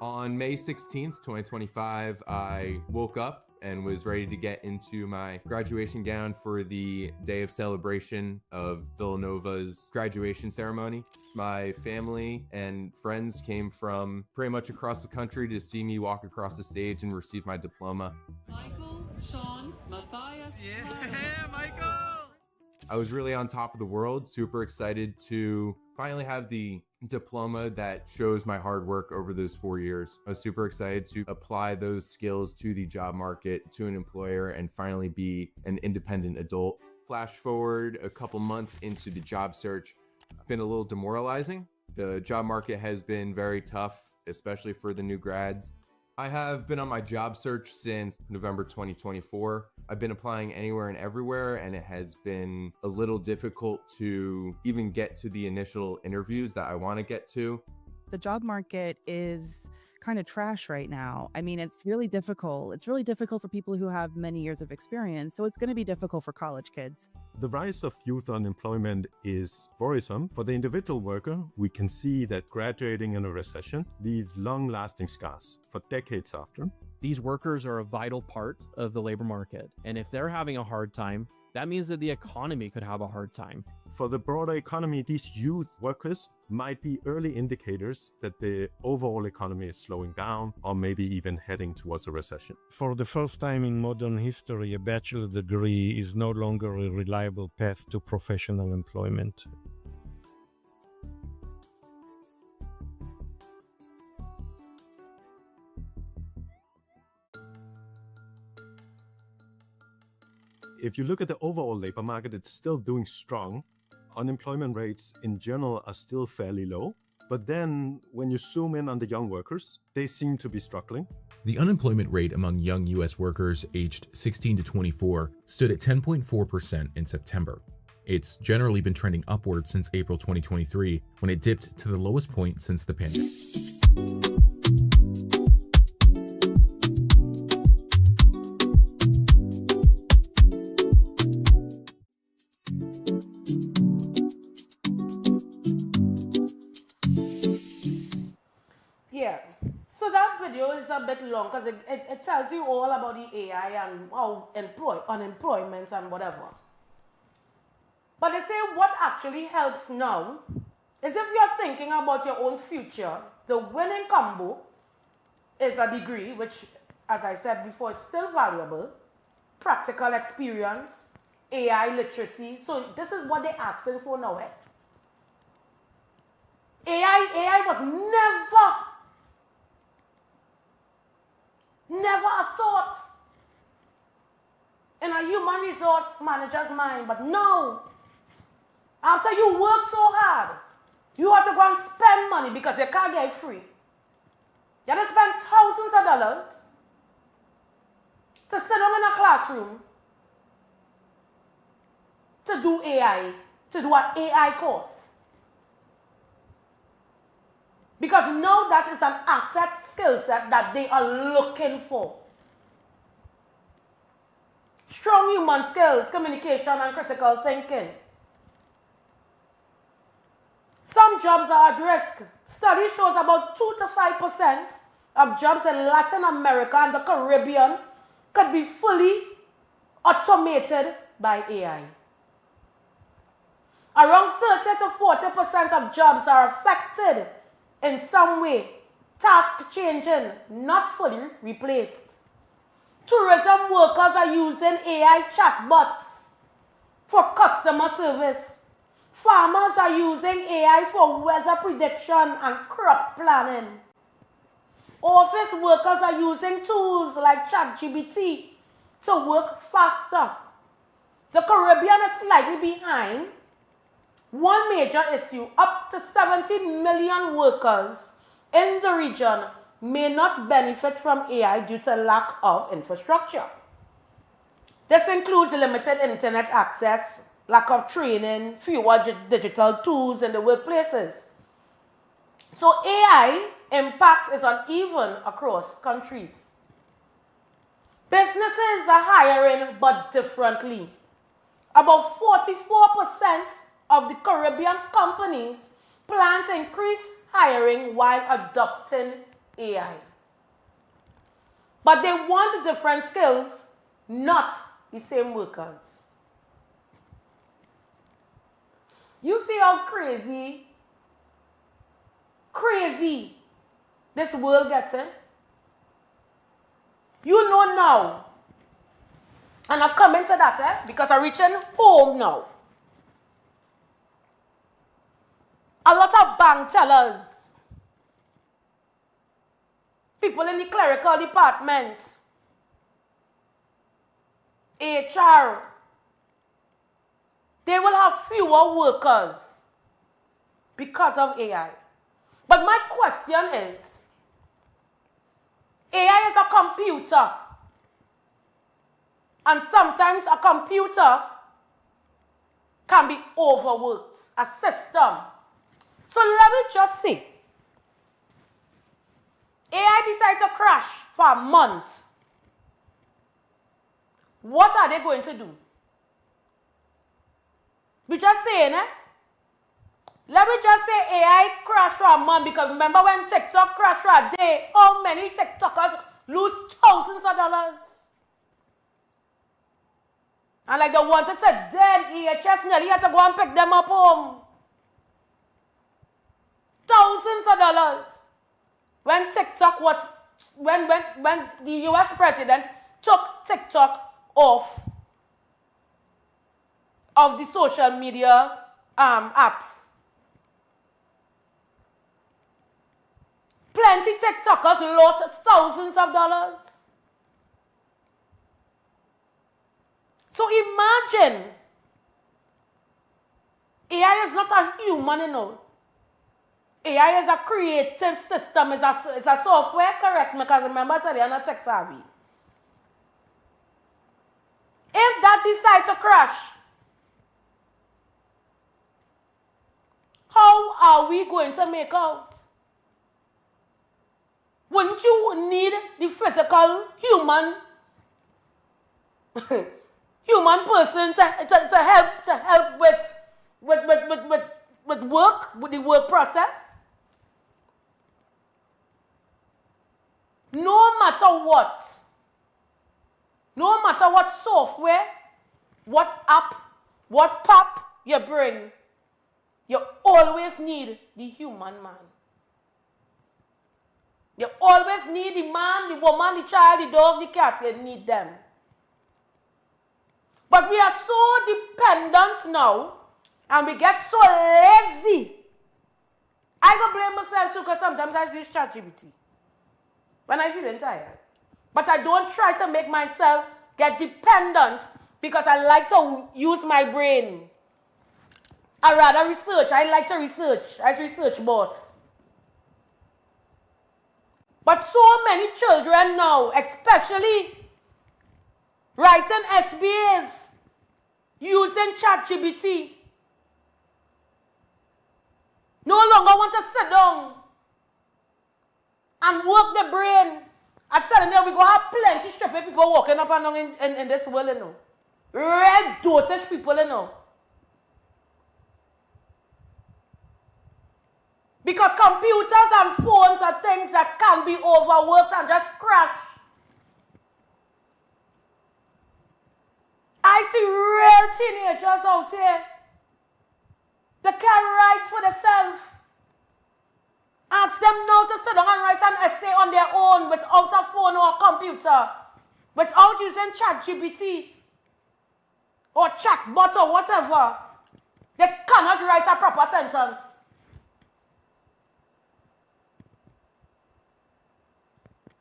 On May 16th, 2025, I woke up and was ready to get into my graduation gown for the day of celebration of Villanova's graduation ceremony. My family and friends came from pretty much across the country to see me walk across the stage and receive my diploma. Michael, Sean, Matthias. Yeah, Michael! I was really on top of the world, super excited to finally have the diploma that shows my hard work over those 4 years. I was super excited to apply those skills to the job market, to an employer, and finally be an independent adult. Flash forward a couple months into the job search, it's been a little demoralizing. The job market has been very tough, especially for the new grads. I have been on my job search since November 2024. I've been applying anywhere and everywhere, and it has been a little difficult to even get to the initial interviews that I want to get to. The job market is kind of trash right now. I mean, it's really difficult. It's really difficult for people who have many years of experience, so it's going to be difficult for college kids. The rise of youth unemployment is worrisome. For the individual worker, we can see that graduating in a recession leaves long-lasting scars for decades after. These workers are a vital part of the labor market, and if they're having a hard time, that means that the economy could have a hard time. For the broader economy, these youth workers might be early indicators that the overall economy is slowing down or maybe even heading towards a recession. For the first time in modern history, a bachelor degree is no longer a reliable path to professional employment. If you look at the overall labor market, it's still doing strong. Unemployment rates in general are still fairly low. But then when you zoom in on the young workers, they seem to be struggling. The unemployment rate among young U.S. workers aged 16 to 24 stood at 10.4% in September. It's generally been trending upward since April 2023, when it dipped to the lowest point since the pandemic. Yeah, so that video is a bit long because it tells you all about the AI and how unemployment and whatever. But they say what actually helps now is if you're thinking about your own future, the winning combo is a degree, which, as I said before, is still valuable, practical experience, AI literacy. So this is what they're asking for now. AI was never a thought in a human resource manager's mind. But no, after you work so hard, you have to go and spend money because you can't get it free. You have to spend thousands of dollars to sit down in a classroom to do AI, to do an AI course. Because now that is an asset skill set that they are looking for. Strong human skills, communication, and critical thinking. Some jobs are at risk. Study shows about 2 to 5% of jobs in Latin America and the Caribbean could be fully automated by AI. Around 30 to 40% of jobs are affected in some way, task changing, not fully replaced. Tourism workers are using AI chatbots for customer service. Farmers are using AI for weather prediction and crop planning. Office workers are using tools like ChatGPT to work faster. The Caribbean is slightly behind. One major issue, up to 70 million workers in the region may not benefit from AI due to lack of infrastructure. This includes limited internet access, lack of training, fewer digital tools in the workplaces. So AI impact is uneven across countries. Businesses are hiring but differently. About 44% of the Caribbean companies plan to increase hiring while adopting AI. But they want different skills, not the same workers. You see how crazy this world gets in? You know now, and I'm coming to that because I'm reaching home now. A lot of bank tellers, people in the clerical department, HR, they will have fewer workers because of AI. But my question is, AI is a computer, and sometimes a computer can be overworked, a system. So let me just say, AI decided to crash for a month. What are they going to do? We just saying, Let me just say AI crashed for a month, because remember when TikTok crashed for a day, how many TikTokers lose thousands of dollars? And like they wanted to dead EHS nearly had to go and pick them up home. Thousands of dollars. When TikTok was, when the US president took TikTok off of the social media apps. Plenty TikTokers lost thousands of dollars. So imagine, AI is not a human, you know. AI is a creative system, is a software, correct me, because remember today I'm not tech savvy. If that decides to crash, how are we going to make out? Wouldn't you need the physical human person to help with work, with the work process? No matter what software, what app, what pop you bring, you always need the human man. You always need the man, the woman, the child, the dog, the cat. You need them. But we are so dependent now, and we get so lazy. I go blame myself too, because sometimes I use ChatGPT when I feel tired. But I don't try to make myself get dependent, because I like to use my brain. I rather research. I like to research as research boss. But so many children now, especially writing SBAs, using ChatGPT no longer want to sit down and work the brain. I'm telling you, we go have plenty stupid people walking up and down in this world, you know. Red dotish people, you know. Because computers and phones are things that can be overworked and just crash. I see real teenagers out here. They can write for themselves. Ask them now to sit down and write an essay on their own without a phone or a computer, without using ChatGPT or chatbot or whatever. They cannot write a proper sentence.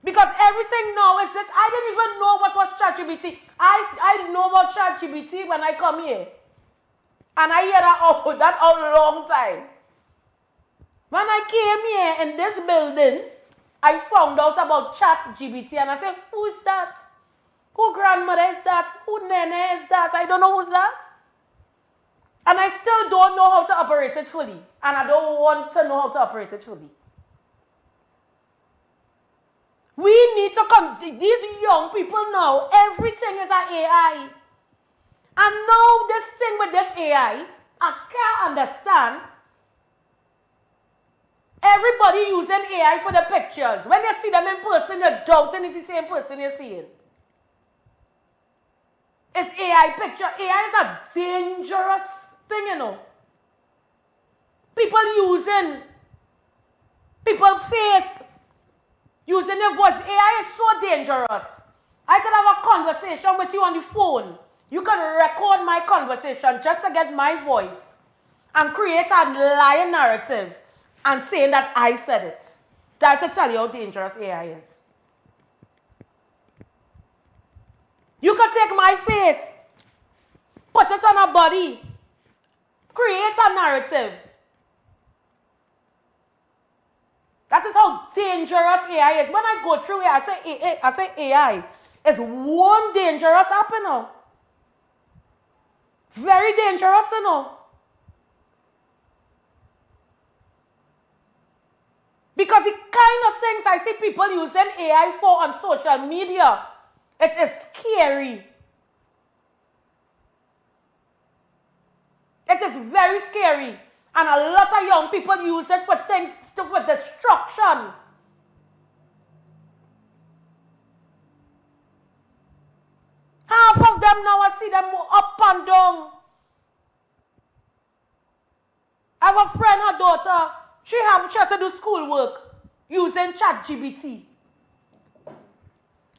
Because everything now is this. I didn't even know what was ChatGPT. I know about ChatGPT when I come here. And I hear that out a long time. When I came here in this building, I found out about ChatGPT and I said, who is that? Who grandmother is that? Who nene is that? I don't know who's that. And I still don't know how to operate it fully. And I don't want to know how to operate it fully. We need to come, these young people now, everything is an AI. And now this thing with this AI, I can't understand. Everybody using AI for the pictures. When you see them in person, you're doubting it's the same person you're seeing. It's AI picture. AI is a dangerous thing, you know. People using people's face, using their voice. AI is so dangerous. I could have a conversation with you on the phone. You can record my conversation just to get my voice and create a lying narrative and saying that I said it. That's to tell you how dangerous AI is. You can take my face, put it on a body, create a narrative. That is how dangerous AI is. When I go through it, I say AI is one dangerous app, you know. Very dangerous, you know. Because the kind of things I see people using AI for on social media, it is scary. It is very scary. And a lot of young people use it for things, for destruction. Half of them now, I see them up and down. I have a friend, her daughter, she had to do schoolwork using ChatGPT.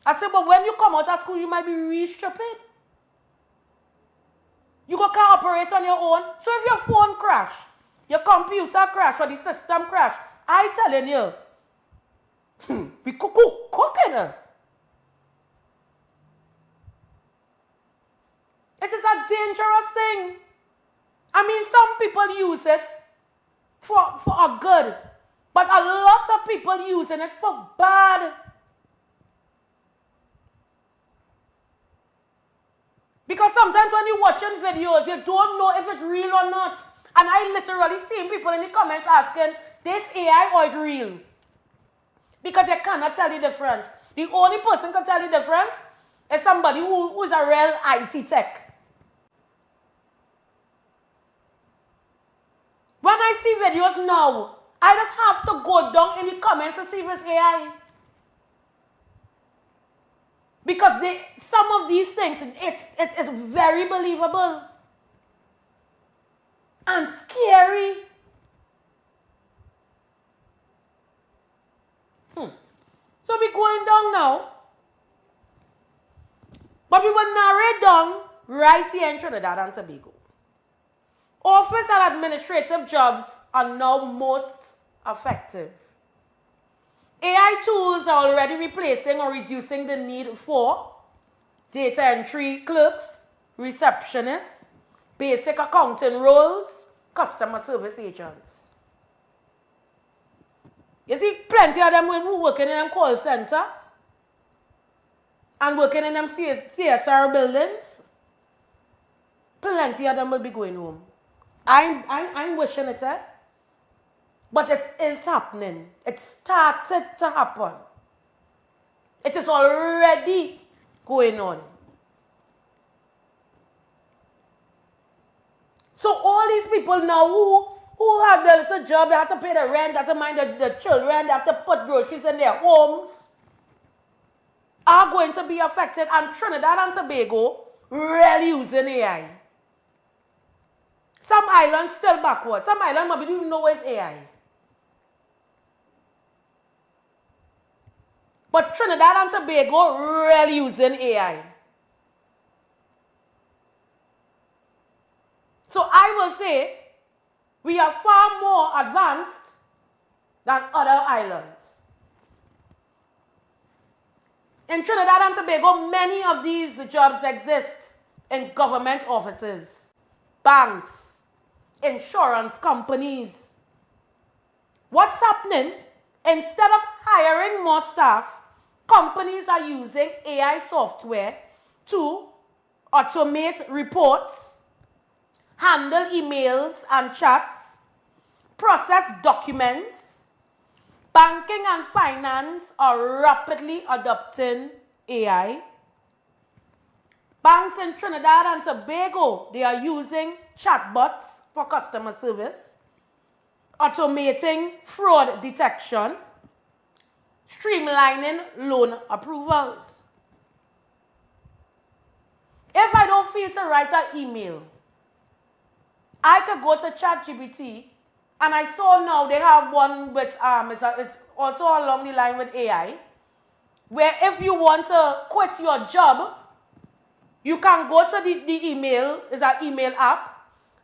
I said, but when you come out of school, you might be really stupid. You can't operate on your own. So if your phone crash, your computer crash, or the system crash, I telling you, we cooking. It is a dangerous thing. I mean, some people use it for a good, but a lot of people using it for bad. Because sometimes when you're watching videos, you don't know if it's real or not. And I literally seen people in the comments asking, this AI or it's real? Because they cannot tell the difference. The only person can tell the difference is somebody who is a real IT tech. When I see videos now, I just have to go down in the comments to see if it's AI. Because some of these things, it is very believable. And scary. So we're going down now. But we will narrow it down right here in Trinidad and Tobago. Office and administrative jobs are now most effective. AI tools are already replacing or reducing the need for data entry clerks, receptionists, basic accounting roles, customer service agents. You see plenty of them who working in them call center and working in them CSR buildings. plenty of them will be going home. I'm wishing it, but it is happening. It started to happen. It is already going on. So all these people now who have the little job, they have to pay the rent, they have to mind the children, they have to put groceries in their homes, are going to be affected. And Trinidad and Tobago really using AI. Some islands still backward. Some islands maybe don't even know where's AI. But Trinidad and Tobago really using AI. So I will say we are far more advanced than other islands. In Trinidad and Tobago, many of these jobs exist in government offices, banks, insurance companies. What's happening? Instead of hiring more staff, companies are using AI software to automate reports, handle emails and chats, process documents. Banking and finance are rapidly adopting AI. Banks in Trinidad and Tobago, they are using chatbots for customer service, automating fraud detection, streamlining loan approvals. If I don't feel to write an email, I could go to ChatGPT, and I saw now they have one with, it's also along the line with AI, where if you want to quit your job, you can go to the email, it's an email app,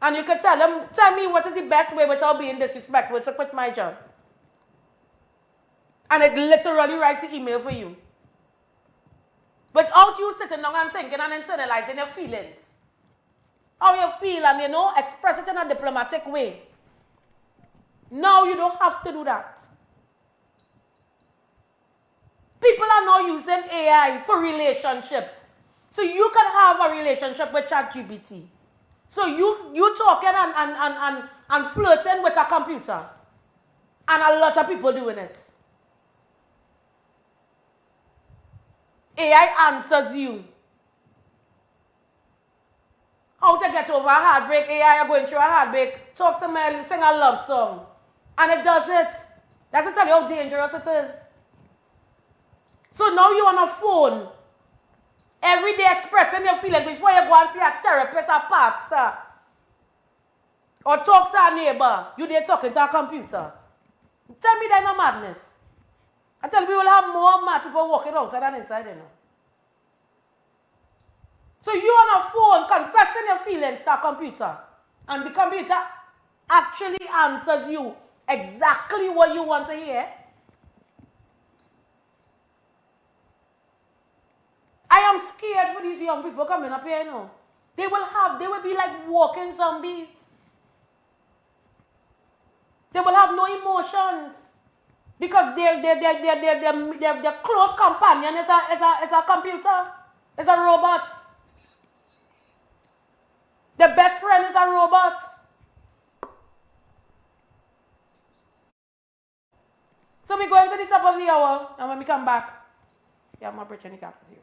and you can tell them, tell me what is the best way without being disrespectful to quit my job. And it literally writes the email for you. Without you sitting down and thinking and internalizing your feelings. How you feel and, express it in a diplomatic way. Now you don't have to do that. People are now using AI for relationships. So you can have a relationship with ChatGPT. So you talking and flirting with a computer. And a lot of people doing it. AI answers you. How to get over a heartbreak? AI are going through a heartbreak. Talk to me, sing a love song. And it does it. That's to tell you how dangerous it is. So now you're on a phone. Every day expressing your feelings before you go and see a therapist, a pastor. Or talk to a neighbor. You there talking to a computer. Tell me there's no madness. I tell you, we will have more mad people walking outside than inside, So you on a phone confessing your feelings to a computer. And the computer actually answers you exactly what you want to hear. I am scared for these young people coming up here, They will be like walking zombies. They will have no emotions. Because their close companion is a computer, is a robot. The best friend is a robot. So we go into the top of the hour, and when we come back, we have more opportunity campus here.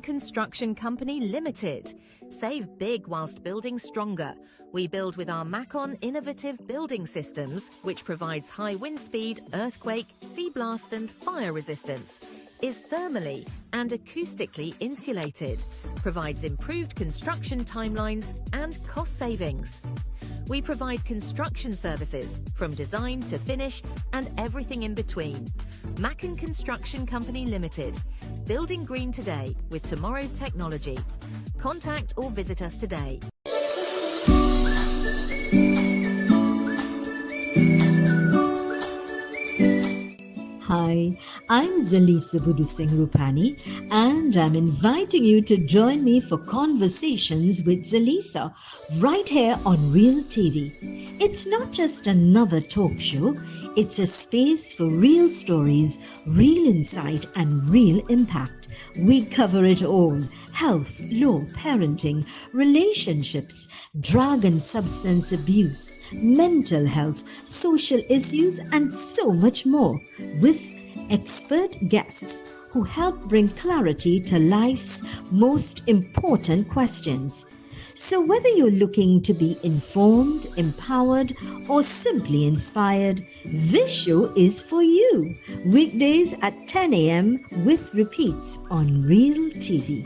Construction Company Limited. Save big whilst building stronger. We build with our Macon innovative building systems, which provides high wind speed, earthquake, sea blast and fire resistance, is thermally and acoustically insulated, provides improved construction timelines and cost savings. We provide construction services from design to finish and everything in between. Macon Construction Company Limited. Building green today with tomorrow's technology. Contact or visit us today. Hi, I'm Zelisa Rupani, and I'm inviting you to join me for Conversations with Zelisa right here on Real TV. It's not just another talk show, it's a space for real stories, real insight, and real impact. We cover it all: health, law, parenting, relationships, drug and substance abuse, mental health, social issues, and so much more, with expert guests who help bring clarity to life's most important questions. So whether you're looking to be informed, empowered, or simply inspired, this show is for you. Weekdays at 10 a.m. with repeats on Real TV.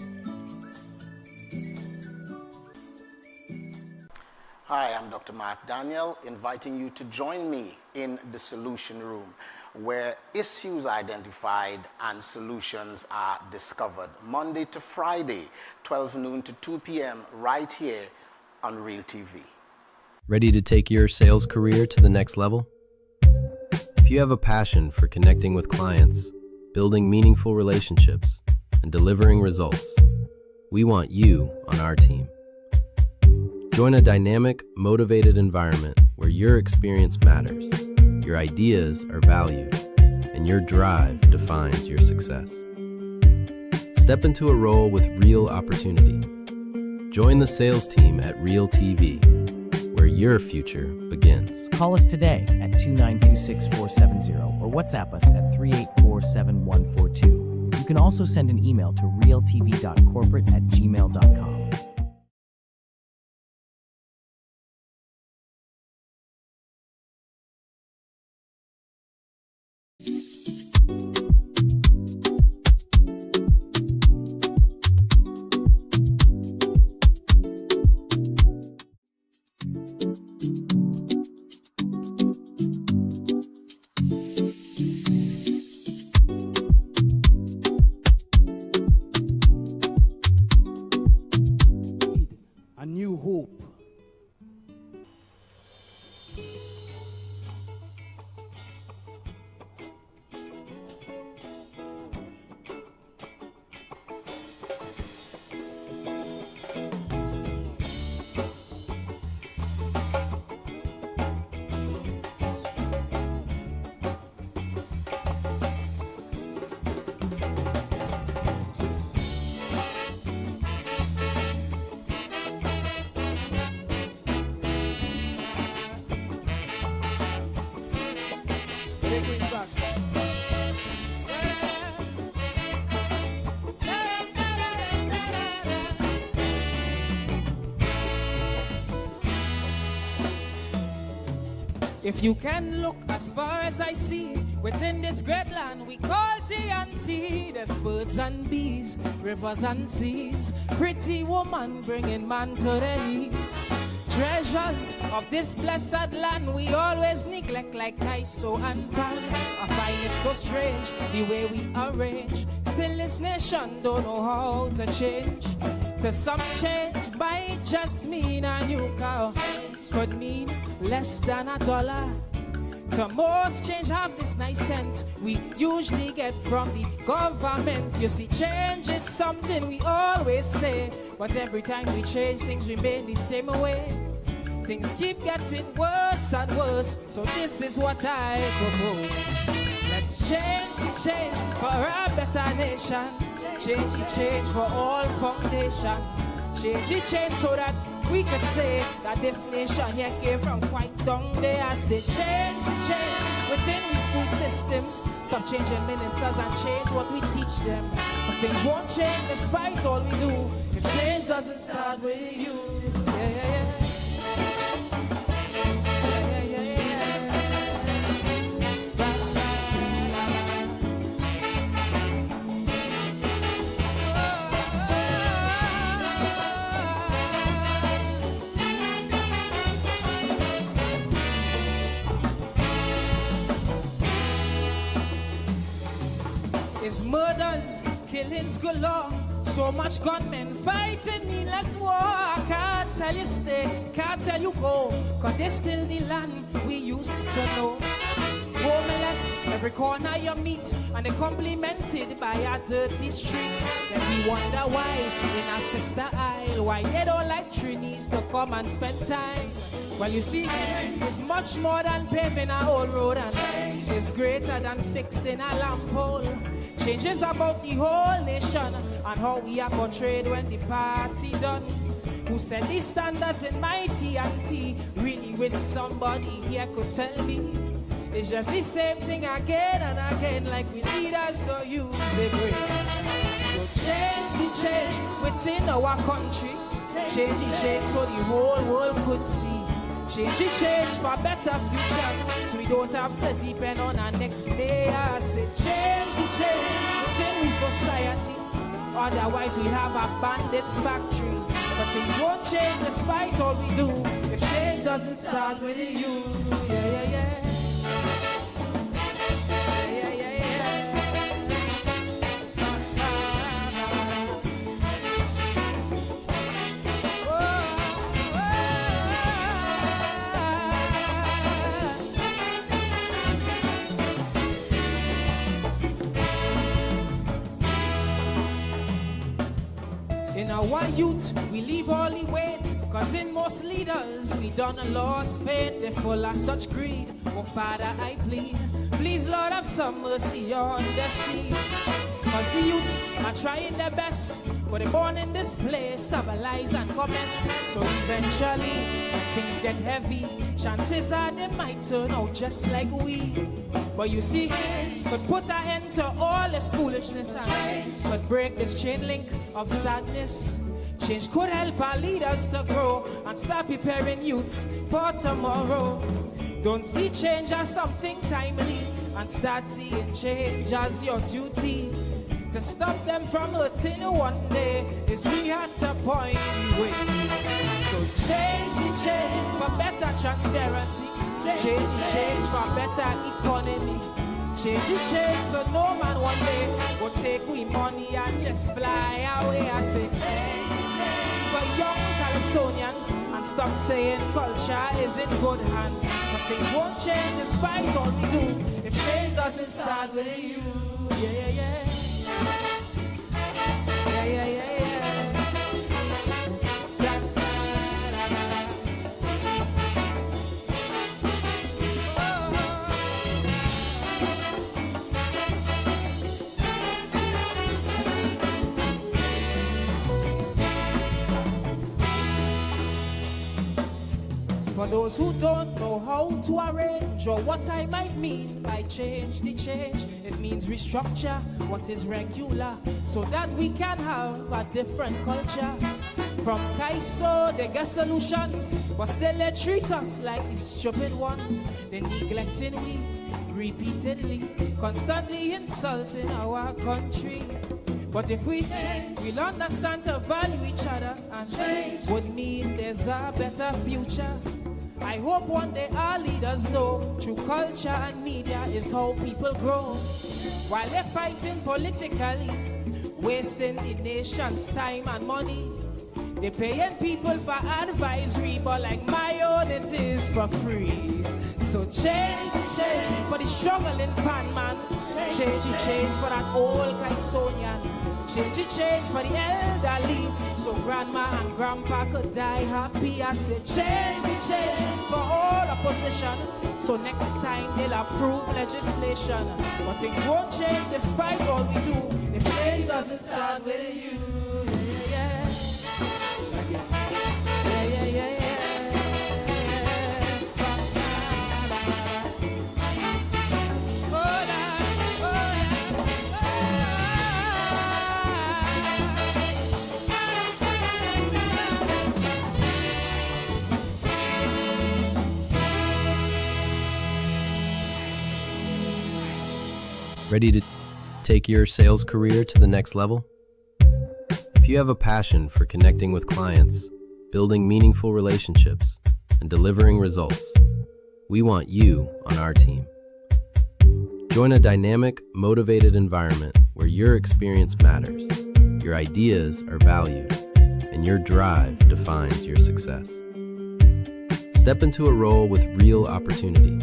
Hi, I'm Dr. Mark Daniel, inviting you to join me in the Solution Room, where issues are identified and solutions are discovered. Monday to Friday, 12 noon to 2 p.m. right here on Real TV. Ready to take your sales career to the next level? If you have a passion for connecting with clients, building meaningful relationships, and delivering results, we want you on our team. Join a dynamic, motivated environment where your experience matters, your ideas are valued, and your drive defines your success. Step into a role with real opportunity. Join the sales team at Real TV, where your future begins. Call us today at 292-6470 or WhatsApp us at 384-7142. You can also send an email to realtv.corporate@gmail.com. A new hope. If you can look as far as I see, within this great land we call TNT, there's birds and bees, rivers and seas, pretty woman bringing man to their knees. Treasures of this blessed land we always neglect like ISO and pan. I find it so strange the way we arrange. Still this nation don't know how to change. To some change by just mean a new car could mean less than $1. To most change have this nice scent we usually get from the government. You see, change is something we always say, but every time we change, things remain the same way. Things keep getting worse and worse, so this is what I propose. Let's change the change for a better nation. Change the change for all foundations. Change the change so that we could say that this nation here came from quite down there. I say change the change within we school systems. Stop changing ministers and change what we teach them. But things won't change despite all we do if change doesn't start with you. Yeah, yeah, yeah. murders, killings galore. So much gunmen fighting needless war. I can't tell you stay, can't tell you go, 'cause this still the land we used to know. Homeless, every corner you meet, and they complimented by our dirty streets. Then we wonder why in our sister isle, why they don't like Trinis to come and spend time. Well, you see, it's much more than paving a whole road, and it's greater than fixing a lamp pole. Change is about the whole nation and how we are portrayed when the party done. Who set these standards in my T&T? Really wish somebody here could tell me. It's just the same thing again and again, like we leaders don't use the brain. So change the change within our country. Change the change so the whole world could see. Change the change for better future, so we don't have to depend on our next mayor. I say change the change within the society. Otherwise we have a bandit factory. But things won't change despite all we do if change doesn't start with you. Yeah, yeah, yeah. In our youth, we leave all the weight, 'cause in most leaders, we done a lost faith. They're full of such greed. Oh, Father, I plead, please, Lord, have some mercy on the seas. 'Cause the youth are trying their best, but they're born in this place of lies and commerce. So eventually, when things get heavy, chances are they might turn out just like we. But you see, could put an end to all this foolishness and could break this chain link of sadness. Change could help our leaders to grow and start preparing youths for tomorrow. Don't see change as something timely, and start seeing change as your duty. To stop them from hurting one day is we had to point the way. So change the change for better transparency. Change the change for better economy. Change the change so no man one day will take we money and just fly away. I say for young Calypsonians, and stop saying culture is in good hands. But things won't change despite all we do if change doesn't start with you. Yeah, yeah, yeah. Yeah, yeah, yeah, yeah. For those who don't know how to arrange or what I might mean by change the change, it means restructure what is regular so that we can have a different culture. From Kaiso, they get solutions, but still they treat us like the stupid ones. They neglecting we repeatedly, constantly insulting our country. But if we change, we'll understand to value each other, and change would mean there's a better future. I hope one day our leaders know through culture and media is how people grow. While they're fighting politically, wasting the nation's time and money, they're paying people for advisory, but like my own, it is for free. So change the change for the struggling pan man. Change the change for that old Kaisonian. Change the change for the elderly, so grandma and grandpa could die happy. I said change the change for all opposition, so next time they'll approve legislation. But things won't change despite all we do if change doesn't start with you. Yeah, yeah, yeah, yeah, yeah, yeah. Ready to take your sales career to the next level? If you have a passion for connecting with clients, building meaningful relationships, and delivering results, we want you on our team. Join a dynamic, motivated environment where your experience matters, your ideas are valued, and your drive defines your success. Step into a role with real opportunity.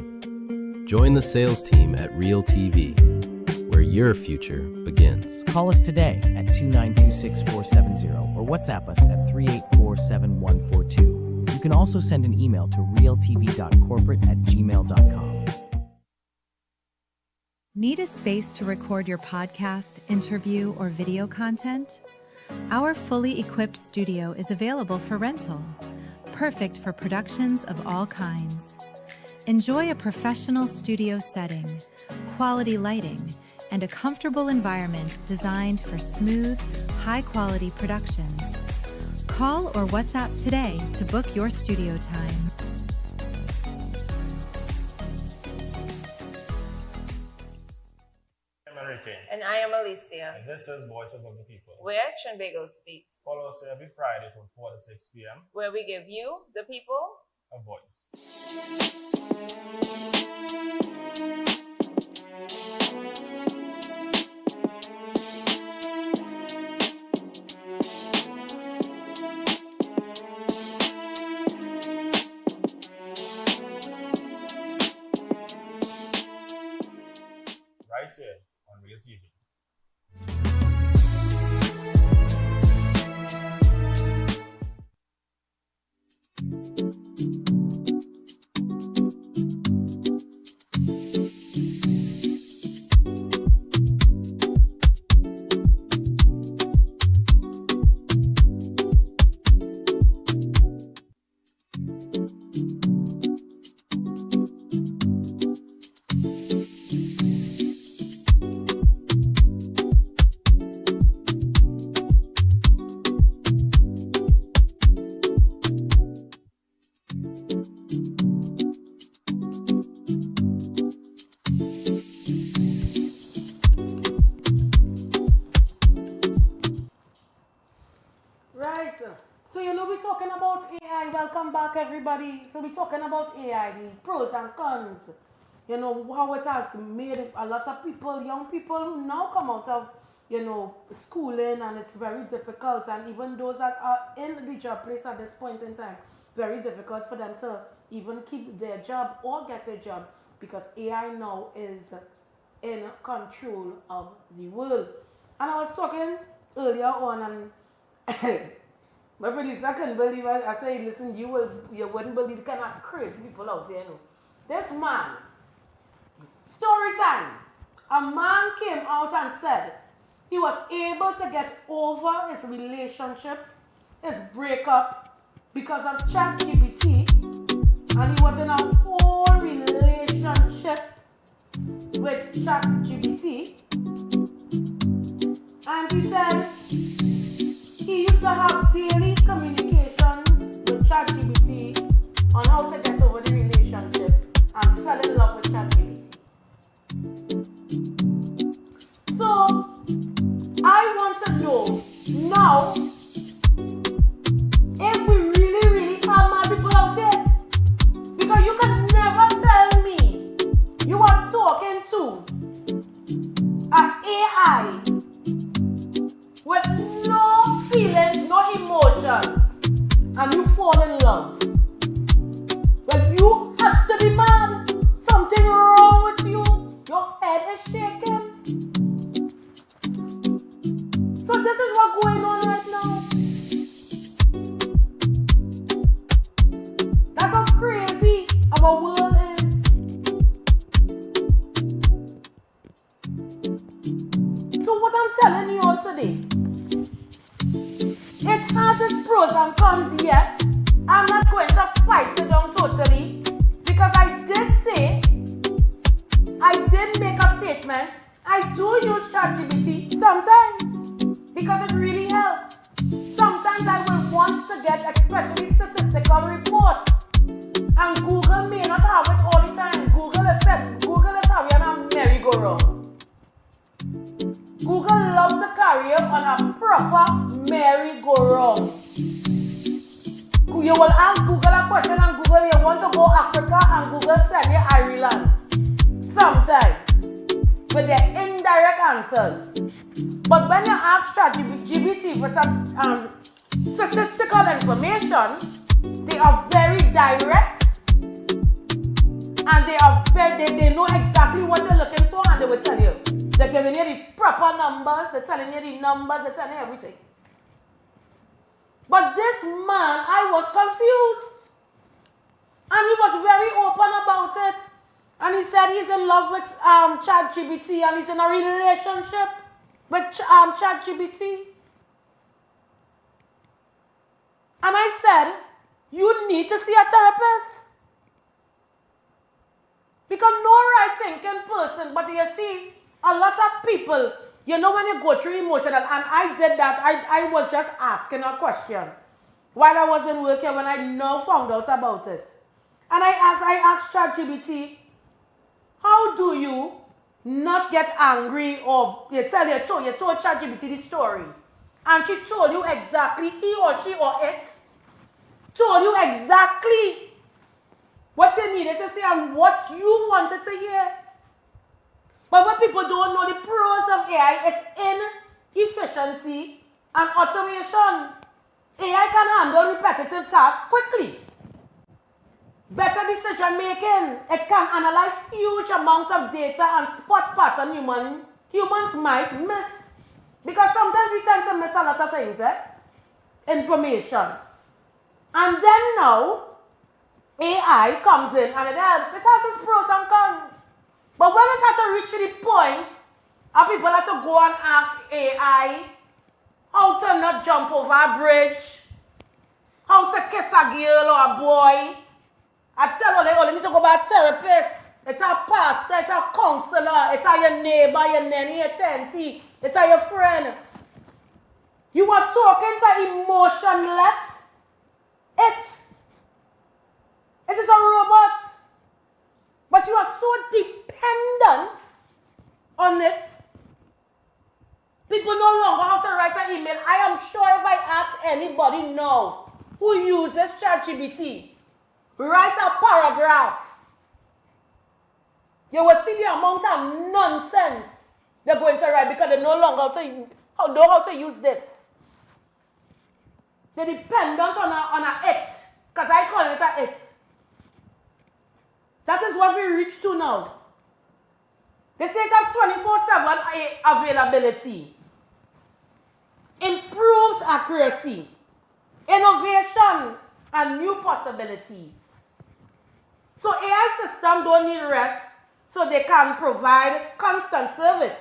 Join the sales team at Real TV, where your future begins. Call us today at 292-6470 or WhatsApp us at 384-7142. You can also send an email to realtv.corporate@gmail.com. Need a space to record your podcast, interview, or video content? Our fully equipped studio is available for rental, perfect for productions of all kinds. Enjoy a professional studio setting, quality lighting, and a comfortable environment designed for smooth, high-quality productions. Call or WhatsApp today to book your studio time. I'm Enrique. And I am Alicia. And this is Voices of the People, Where Trinbago speaks. Follow us every Friday from 4 to 6 p.m. Where we give you, the people, a voice. Right here on Real TV. Right. So we're talking about AI. Welcome back, everybody. So we're talking about AI, the pros and cons. How it has made a lot of people, young people, now come out of, schooling, and it's very difficult. And even those that are in the job place at this point in time, very difficult for them to even keep their job or get a job, because AI now is in control of the world. And I was talking earlier on, and my producer couldn't believe it. I said, listen, you wouldn't believe the kind of crazy people out there. This man, story time. A man came out and said he was able to get over his relationship, his breakup, because of ChatGPT, and he was in a whole relationship with ChatGPT, and he said he used to have daily communications with ChatGPT on how to get over the relationship, and fell in love with ChatGPT. So, I want to know now if we really are mad people out there. Because you can never tell me you are talking to an AI with no feelings, no emotions, and you fall in love. Well, you have to be mad. Something wrong with you. Your head is shaking. So this is what's going on right now. That's how crazy our world is. So what I'm telling you all today, it has its pros and cons, yes. I'm not going to fight it down totally, because I did make a statement. I do use ChatGPT sometimes because it really helps. Sometimes I will want to get especially statistical reports, and Google may not have it all the time. Google is having a merry-go-round. Google loves to carry you on a proper merry-go-round. You will ask Google a question, and Google, you want to go Africa, and Google send you Ireland. Sometimes with their indirect answers. But when you ask ChatGPT for some statistical information, they are very direct and they know exactly what they're looking for and they will tell you. They're giving you the proper numbers, they're telling you the numbers, they're telling you everything. But this man, I was confused. And he was very open about it. And he said he's in love with ChatGPT and he's in a relationship with ChatGPT. And I said, you need to see a therapist. Because no right thinking person, but you see, a lot of people, you know when you go through emotional, and I did that, I was just asking a question while I was in work here when I now found out about it. And I asked ChatGPT, how do you not get angry or you told ChatGPT the story and she told you exactly, he or she or it told you exactly what you needed to say and what you wanted to hear. But what people don't know, the pros of AI is inefficiency and automation. AI can handle repetitive tasks quickly. Better decision making. It can analyze huge amounts of data and spot patterns humans might miss. Because sometimes we tend to miss a lot of things, information. And then now, AI comes in and it helps. It has its pros and cons. But when it had to reach the point, and people had to go and ask AI how to not jump over a bridge, how to kiss a girl or a boy, I tell you, you need to go by a therapist. It's a pastor, it's a counselor, it's a your neighbor, your nanny, your auntie, it's a your friend. You are talking to emotionless. It is a robot. But you are so dependent on it. People no longer have to write an email. I am sure if I ask anybody now who uses ChatGPT, write a paragraph, you will see the amount of nonsense they're going to write because they no longer know how to use this. They're dependent on a it, because I call it a it. That is what we reach to now. They say it has 24/7 availability, improved accuracy, innovation, and new possibilities. So AI systems don't need rest, so they can provide constant service.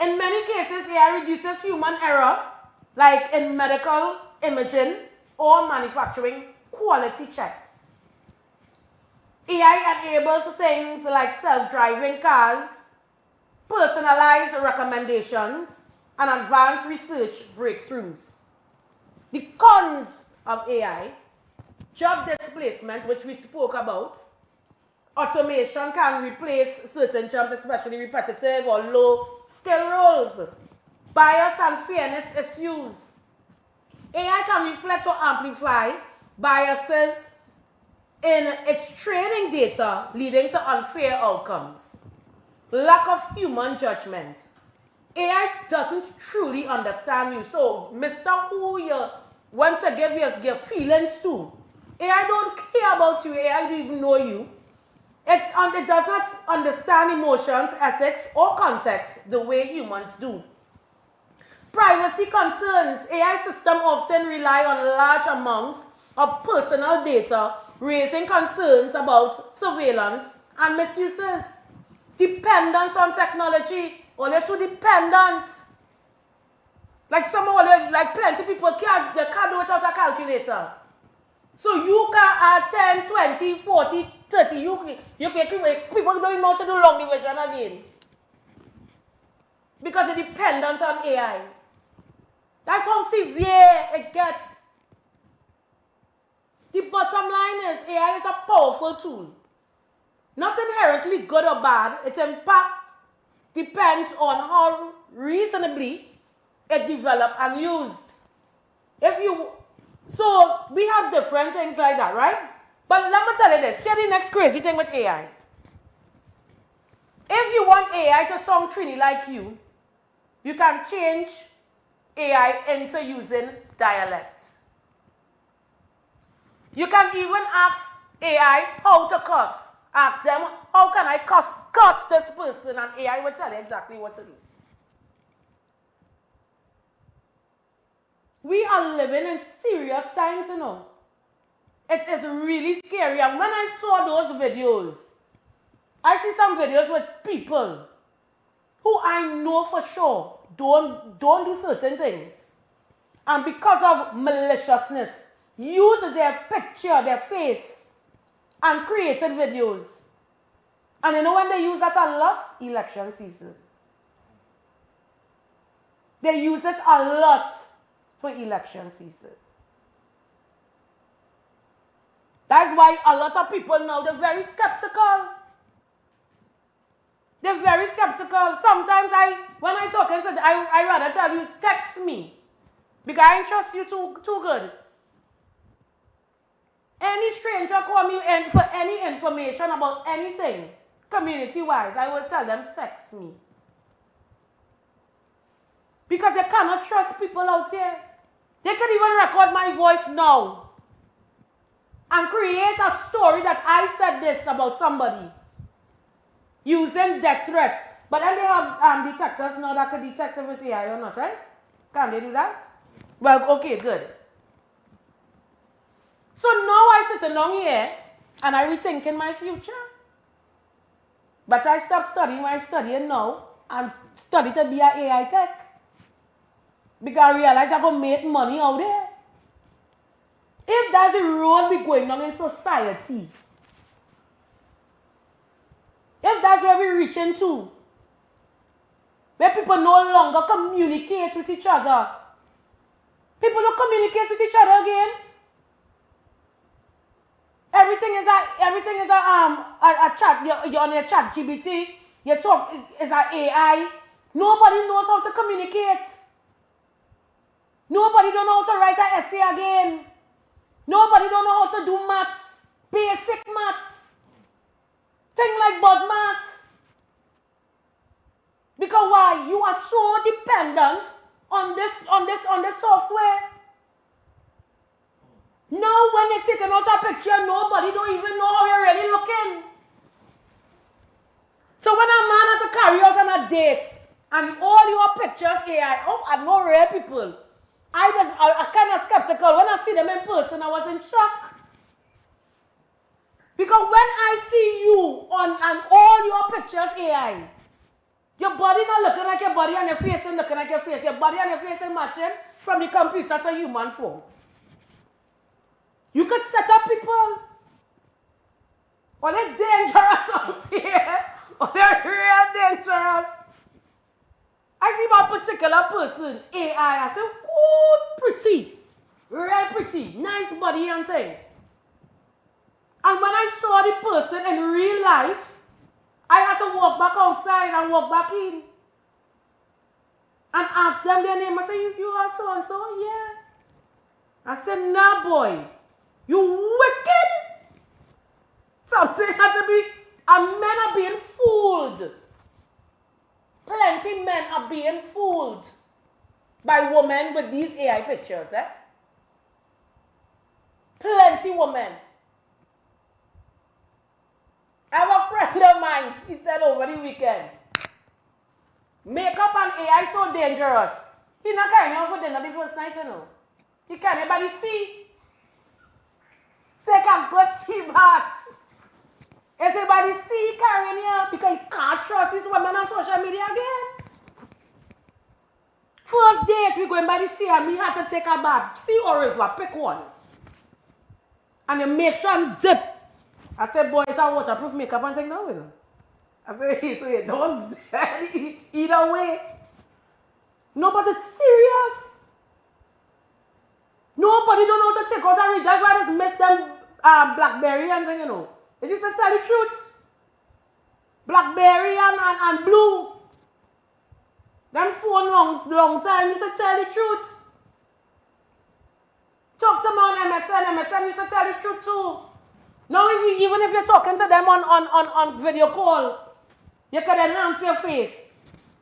In many cases, AI reduces human error, like in medical imaging or manufacturing quality checks. AI enables things like self-driving cars, personalized recommendations, and advanced research breakthroughs. The cons of AI, job displacement, which we spoke about. Automation can replace certain jobs, especially repetitive or low-skill roles. Bias and fairness issues. AI can reflect or amplify biases in its training data, leading to unfair outcomes. Lack of human judgment. AI doesn't truly understand you. So, Mr. Who you want to give your feelings to, AI don't care about you. AI don't even know you. It does not understand emotions, ethics, or context the way humans do. Privacy concerns. AI systems often rely on large amounts of personal data, raising concerns about surveillance and misuses. Dependence on technology. Only too dependent. Like plenty people they can't do it without a calculator. So you can add 10, 20, 40, 30. People don't know how to do long division again. Because they're dependent on AI. That's how severe it gets. The bottom line is AI is a powerful tool. Not inherently good or bad. Its impact depends on how reasonably it developed and used. So we have different things like that, right? But let me tell you this. See the next crazy thing with AI. If you want AI to sound Trini like you can change AI into using dialect. You can even ask AI how to cuss. Ask them, how can I cuss this person? And AI will tell you exactly what to do. We are living in serious times, you know. It is really scary. And when I saw those videos, I see some videos with people who I know for sure don't do certain things. And because of maliciousness, use their picture, their face, and created videos. And you know when they use that a lot? Election season. They use it a lot for election season. That's why a lot of people now, they're very skeptical. They're very skeptical. Sometimes when I talk, I rather tell you, text me. Because I don't trust you too good. Any stranger call me for any information about anything, community-wise, I will tell them, text me. Because they cannot trust people out here. They can even record my voice now and create a story that I said this about somebody using death threats. But then they have detectors now that can detect if it's AI or not, right? Can they do that? Well, okay, good. So now I sit along here and I rethinking my future. But I stopped studying what I'm studying now and study to be an AI tech. Because I realize I'm going to make money out there. If there's a road we going on in society, if that's where we're reaching to, where people no longer communicate with each other, people don't communicate with each other again. Everything is a chat. You're on your chat GBT. You talk is an AI. Nobody knows how to communicate. Nobody don't know how to write an essay again. Nobody don't know how to do maths, basic maths, things like BOD maths. Because why? You are so dependent on this software. Now when you're taking out a picture, nobody don't even know how you're really looking. So when a man has to carry out on a date and all your pictures AI, I know real people. I kind of skeptical. When I see them in person, I was in shock. Because when I see you on all your pictures AI, your body not looking like your body and your face ain't looking like your face. Your body and your face ain't matching from the computer to human form. You could set up people. Or they're dangerous out here. Or they're real dangerous. I see one particular person, AI, I say, good, pretty. Real pretty. Nice body and thing. And when I saw the person in real life, I had to walk back outside and walk back in. And ask them their name. I said, you are so and so? Yeah. I said, nah, boy. You wicked. Something had to be, and men are being fooled. Plenty men are being fooled by women with these AI pictures, eh? Plenty women. I have a friend of mine, he said over the weekend, makeup and AI so dangerous. He not carrying out for dinner the first night, you know. He can't anybody see. Take a good tea bath. Everybody see carrying here because you can't trust these women on social media again. First date, we going by the sea and me had to take a bath. Sea or river, pick one. And you make sure and dip. I said, boy, it's a waterproof makeup and take now with them. I said, hey, so you don't either way. No, but it's serious. Nobody don't know how to take out and read. That's why I just miss them Blackberry and thing, you know. It is to tell the truth. Blackberry and Blue. Them phone long time used to tell the truth. Talk to me on MSN used to tell the truth too. Now even if you're talking to them on video call, You can enhance your face.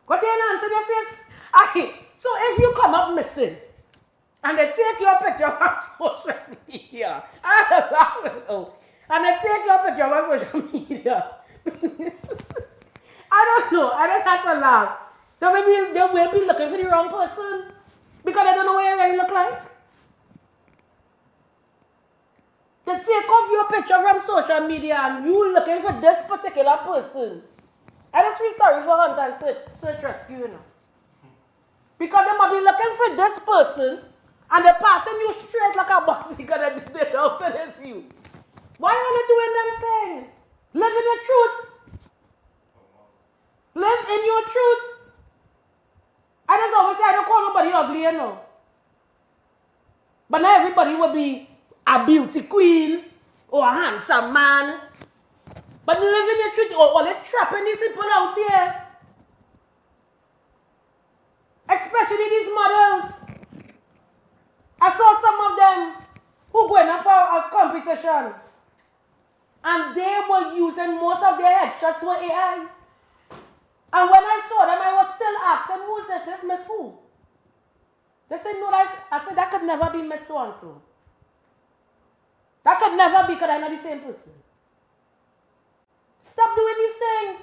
What you enhance in your face? Aye. So if you come up missing, and they take your picture on social media, and they take your picture on social media, I don't know. I just have to laugh. They will be looking for the wrong person because they don't know what you really look like. They take off your picture from social media and you looking for this particular person. I just feel sorry for Hunt and search rescue, you know. Because they might be looking for this person and they're passing you straight like a bus because they don't say it's you. Why are they doing them thing? Live in your truth. Live in your truth. I just always say I don't call nobody ugly, you know. But not everybody will be a beauty queen or a handsome man. But live in your truth, or they're trapping these people out here. Especially these models. I saw some of them who going up for a competition. And they were using most of their headshots with AI. And when I saw them, I was still asking, who is this? This Miss who? They said, no, I said, that could never be Miss so-and-so. That could never be because I'm not the same person. Stop doing these things.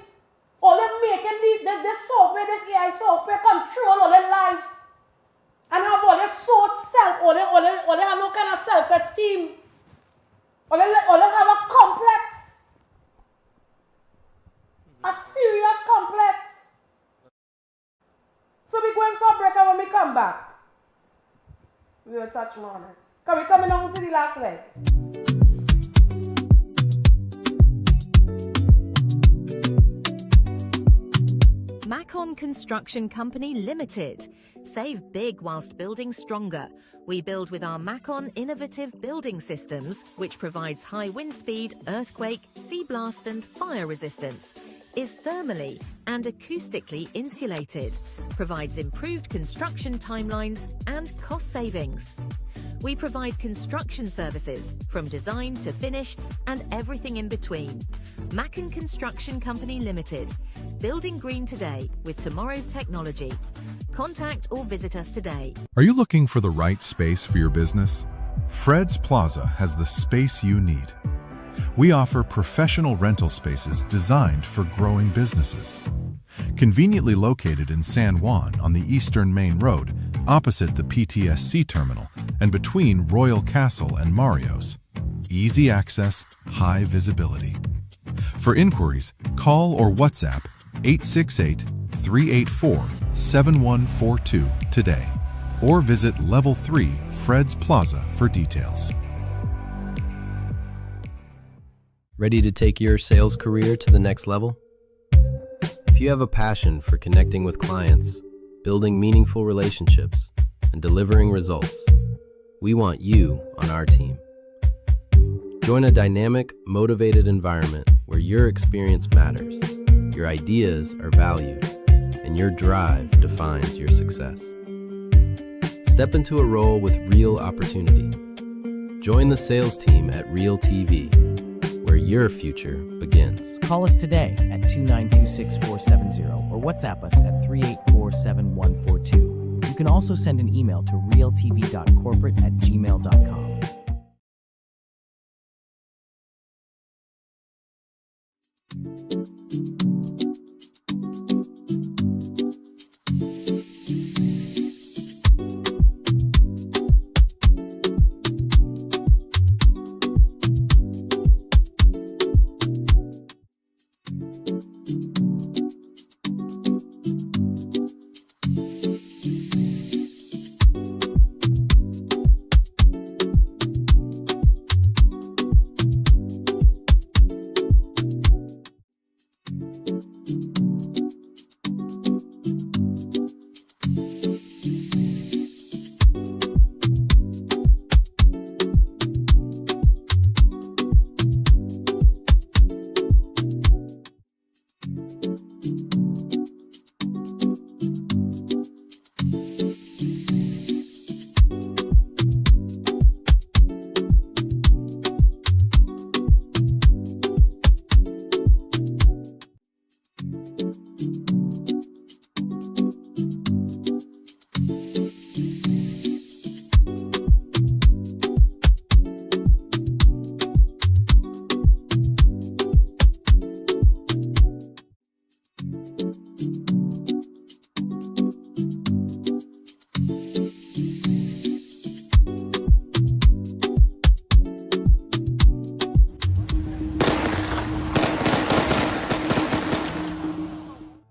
All them making this software, this AI software control all their life. And have all their all they have no kind of self-esteem. All they have a complex. A serious complex. So we're going for a break, and when we come back, we will touch more on it. Because we're coming on to the last leg. Macon Construction Company Limited. Save big whilst building stronger. We build with our Macon innovative building systems, which provides high wind speed, earthquake, sea blast and fire resistance. Is thermally and acoustically insulated, provides improved construction timelines and cost savings. We provide construction services from design to finish and everything in between. Macon Construction Company Limited, building green today with tomorrow's technology. Contact or visit us today. Are you looking for the right space for your business? Fred's Plaza has the space you need. We offer professional rental spaces designed for growing businesses. Conveniently located in San Juan on the Eastern Main Road, opposite the PTSC terminal and between Royal Castle and Mario's. Easy access, high visibility. For inquiries, call or WhatsApp 868-384-7142 today, or visit Level 3 Fred's Plaza for details. Ready to take your sales career to the next level? If you have a passion for connecting with clients, building meaningful relationships, and delivering results, we want you on our team. Join a dynamic, motivated environment where your experience matters, your ideas are valued, and your drive defines your success. Step into a role with real opportunity. Join the sales team at Real TV, where your future begins. Call us today at 292-6470 or WhatsApp us at 384-7142. You can also send an email to realtv.corporate@gmail.com.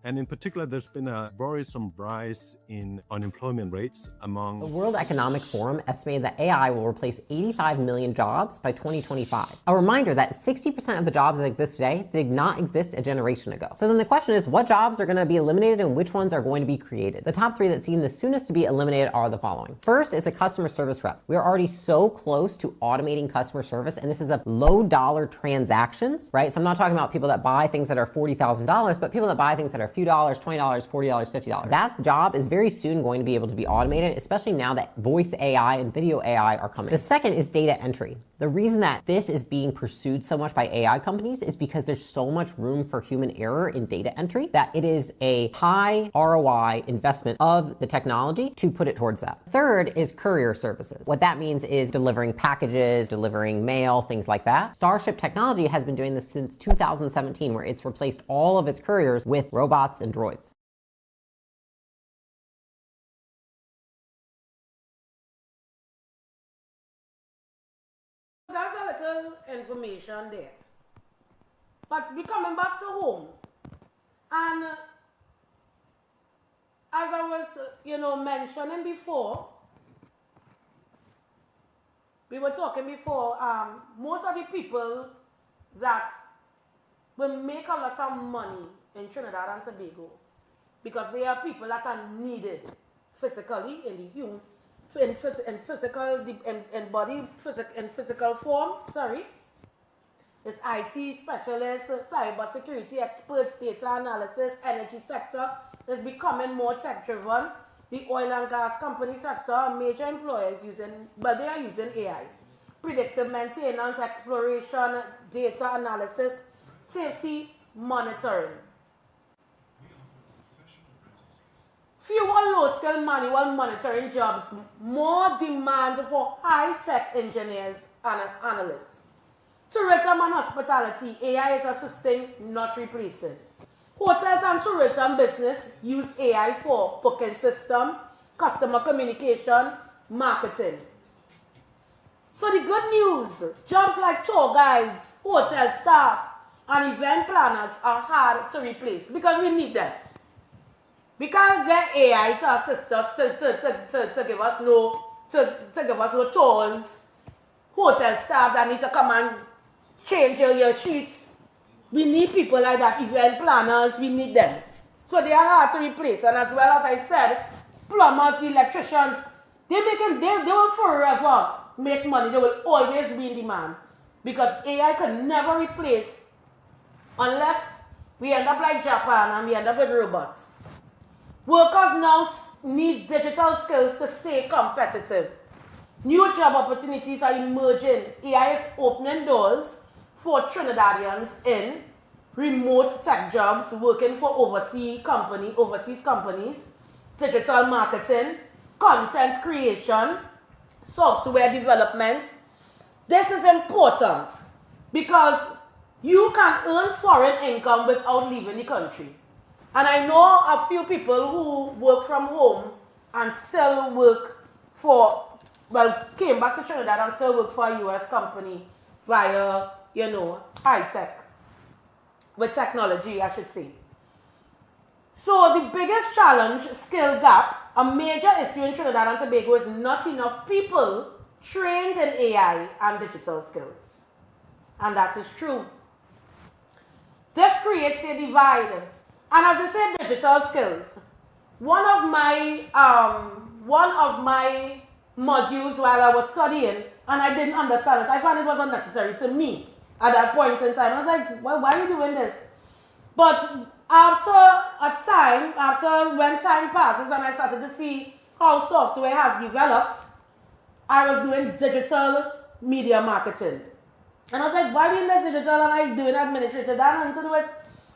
And in particular, there's been a worrisome rise in unemployment rates among... The World Economic Forum estimated that AI will replace 85 million jobs by 2025. A reminder that 60% of the jobs that exist today did not exist a generation ago. So then the question is, what jobs are going to be eliminated and which ones are going to be created? The top three that seem the soonest to be eliminated are the following. First is a customer service rep. We are already so close to automating customer service, and this is a low dollar transactions, right? So I'm not talking about people that buy things that are $40,000, but people that buy things that are a few dollars, $20, $40, $50. That job is very soon going to be able to be automated, especially now that voice AI and video AI are coming. The second is data entry. The reason that this is being pursued so much by AI companies is because there's so much room for human error in data entry that it is a high ROI investment of the technology to put it towards that. Third is courier services. What that means is delivering packages, delivering mail, things like that. Starship Technology has been doing this since 2017, where it's replaced all of its couriers with robots and droids. That's a little information there. But we're coming back to home. And as I was, mentioning before, we were talking before, most of the people that will make a lot of money in Trinidad and Tobago, because they are people that are needed physically in the human, in physical form, It's IT specialists, cyber security experts, data analysis, energy sector is becoming more tech-driven. The oil and gas company sector are major employers they are using AI. Predictive maintenance, exploration, data analysis, safety, monitoring. Fewer low-skill manual monitoring jobs, more demand for high-tech engineers and analysts. Tourism and hospitality, AI is assisting, not replacing. Hotels and tourism business use AI for booking system, customer communication, marketing. So the good news, jobs like tour guides, hotel staff, and event planners are hard to replace because we need them. We can't get AI to assist us to give us no tours, hotel staff that need to come and change your sheets. We need people like that, event planners, we need them. So they are hard to replace. And as well as I said, plumbers, electricians, they will forever make money. They will always be in demand. Because AI can never replace unless we end up like Japan and we end up with robots. Workers now need digital skills to stay competitive. New job opportunities are emerging. AI is opening doors for Trinidadians in remote tech jobs, working for overseas companies, digital marketing, content creation, software development. This is important because you can earn foreign income without leaving the country. And I know a few people who work from home and still came back to Trinidad and still work for a US company via, high tech, with technology, I should say. So the biggest challenge, skill gap, a major issue in Trinidad and Tobago is not enough people trained in AI and digital skills. And that is true. This creates a divide. And as I said, digital skills. One of my modules while I was studying, and I didn't understand it. I found it was unnecessary to me at that point in time. I was like, why are you doing this? But when time passes and I started to see how software has developed, I was doing digital media marketing. And I was like, why are we in this digital and I'm doing administrative? I don't need to do it.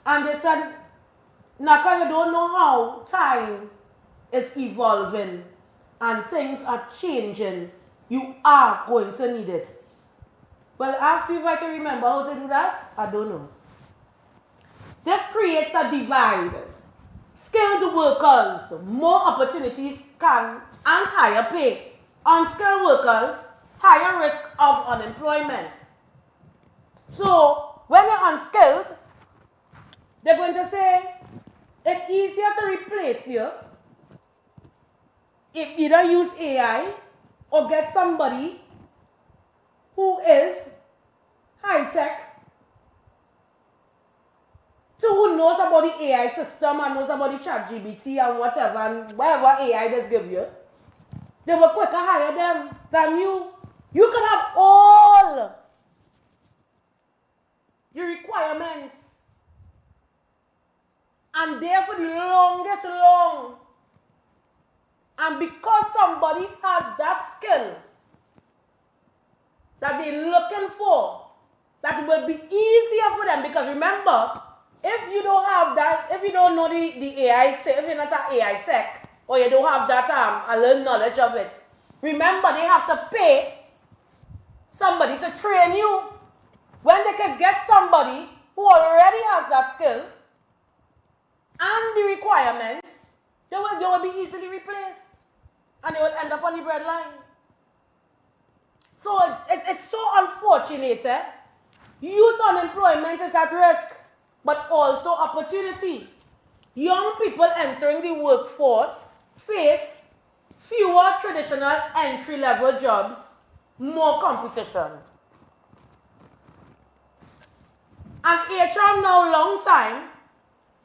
And they said, Naka, you don't know how time is evolving and things are changing. You are going to need it. Well, ask me if I can remember how to do that. I don't know. This creates a divide. Skilled workers, more opportunities and higher pay. Unskilled workers, higher risk of unemployment. So, when you're unskilled, they're going to say, it easier to replace you if either use AI or get somebody who is high-tech, who knows about the AI system and knows about the ChatGPT and whatever, and whatever AI does give you. They will quicker hire them than you. You can have all the requirements and there for the longest long. And because somebody has that skill that they're looking for, that it will be easier for them. Because remember, if you don't have that, if you don't know the AI tech, if you're not an AI tech, or you don't have that a little knowledge of it, remember they have to pay somebody to train you. When they can get somebody who already has that skill and the requirements, they will be easily replaced. And they will end up on the breadline. So it's so unfortunate. Youth unemployment is at risk, but also opportunity. Young people entering the workforce face fewer traditional entry-level jobs, more competition. And HR now, long time,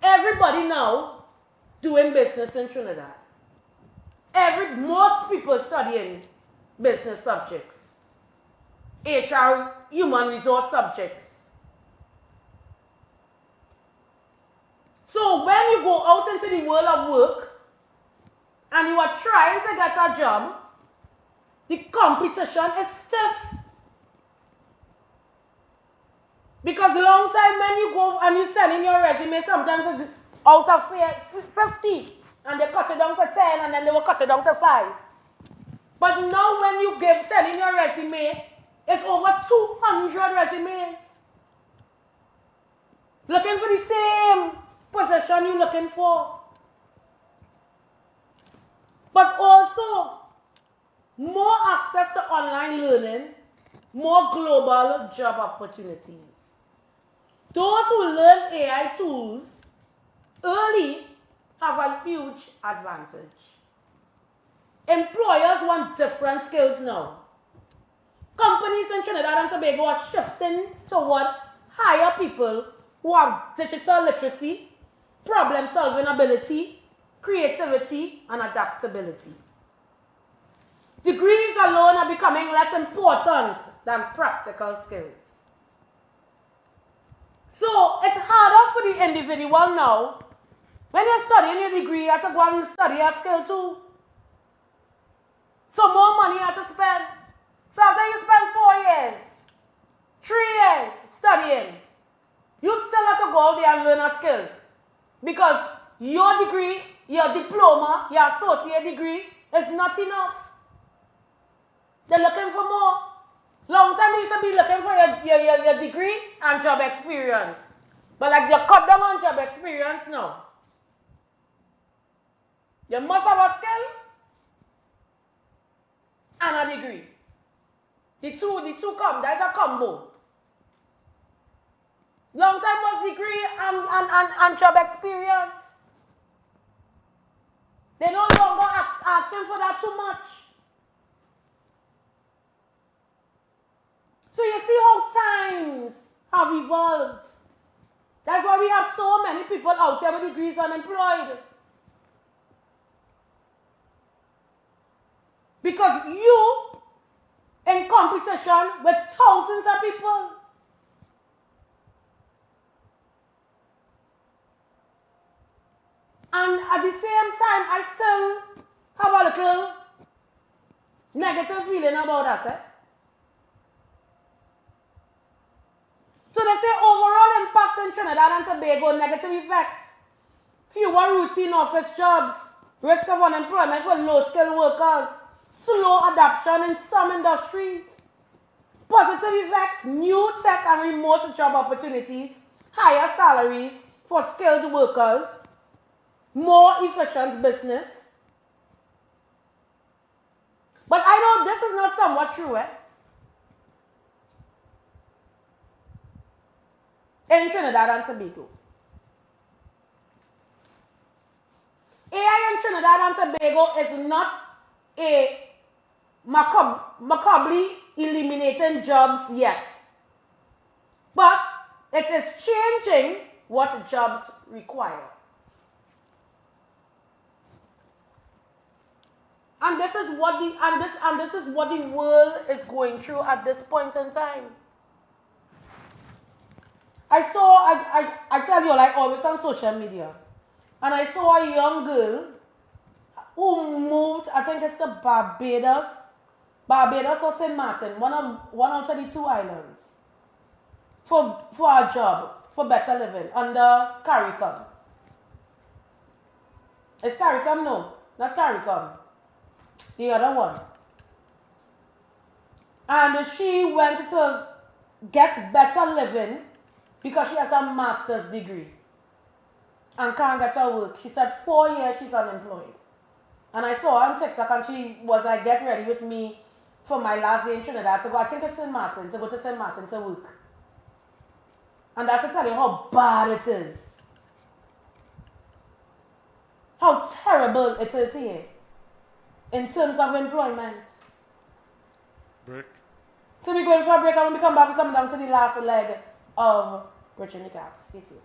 everybody now doing business in Trinidad. Most people studying business subjects, HR, human resource subjects. So when you go out into the world of work and you are trying to get a job, the competition is stiff. Because long time when you go and you send in your resume, sometimes it's out of 50 and they cut it down to 10 and then they will cut it down to 5. But now when you send in your resume, it's over 200 resumes. Looking for the same position you're looking for. But also, more access to online learning, more global job opportunities. Those who learn AI tools early have a huge advantage. Employers want different skills now. Companies in Trinidad and Tobago are shifting toward hire people who have digital literacy, problem-solving ability, creativity, and adaptability. Degrees alone are becoming less important than practical skills. So it's harder for the individual now. When you're studying your degree, you have to go and study a skill too. So more money you have to spend. So after you spend 4 years, 3 years studying, you still have to go out there and learn a skill. Because your degree, your diploma, your associate degree is not enough. They're looking for more. Long time you used to be looking for your degree and job experience. But like you cut down on job experience now. You must have a skill and a degree. The two come, there's a combo. Long time was degree and job experience. They no longer asking for that too much. So you see how times have evolved. That's why we have so many people out here with degrees unemployed. Because you in competition with thousands of people. And at the same time, I still have a little negative feeling about that. So they say overall impact in Trinidad and Tobago, negative effects. Fewer routine office jobs, risk of unemployment for low-skilled workers, slow adoption in some industries. Positive effects, new tech and remote job opportunities, higher salaries for skilled workers, more efficient business. But I know this is not somewhat true, in Trinidad and Tobago. AI in Trinidad and Tobago is not a macabrely eliminating jobs yet. But it is changing what jobs require. And this is what the world is going through at this point in time. I tell you, like always on social media, and I saw a young girl who moved, I think it's to Barbados or St. Martin, one of the two islands, for a job, for better living, under CARICOM. It's CARICOM? No, not CARICOM. The other one. And she went to get better living because she has a master's degree and can't get her work. She said 4 years she's unemployed. And I saw her on TikTok and she was like, get ready with me for my last day in Trinidad to go, I think it's St. Martin, to go to St. Martin to work. And that's to tell you how bad it is. How terrible it is here in terms of employment. Break. So we're going for a break, and when we come back, we're coming down to the last leg of Bridging the Gap. Stay tuned.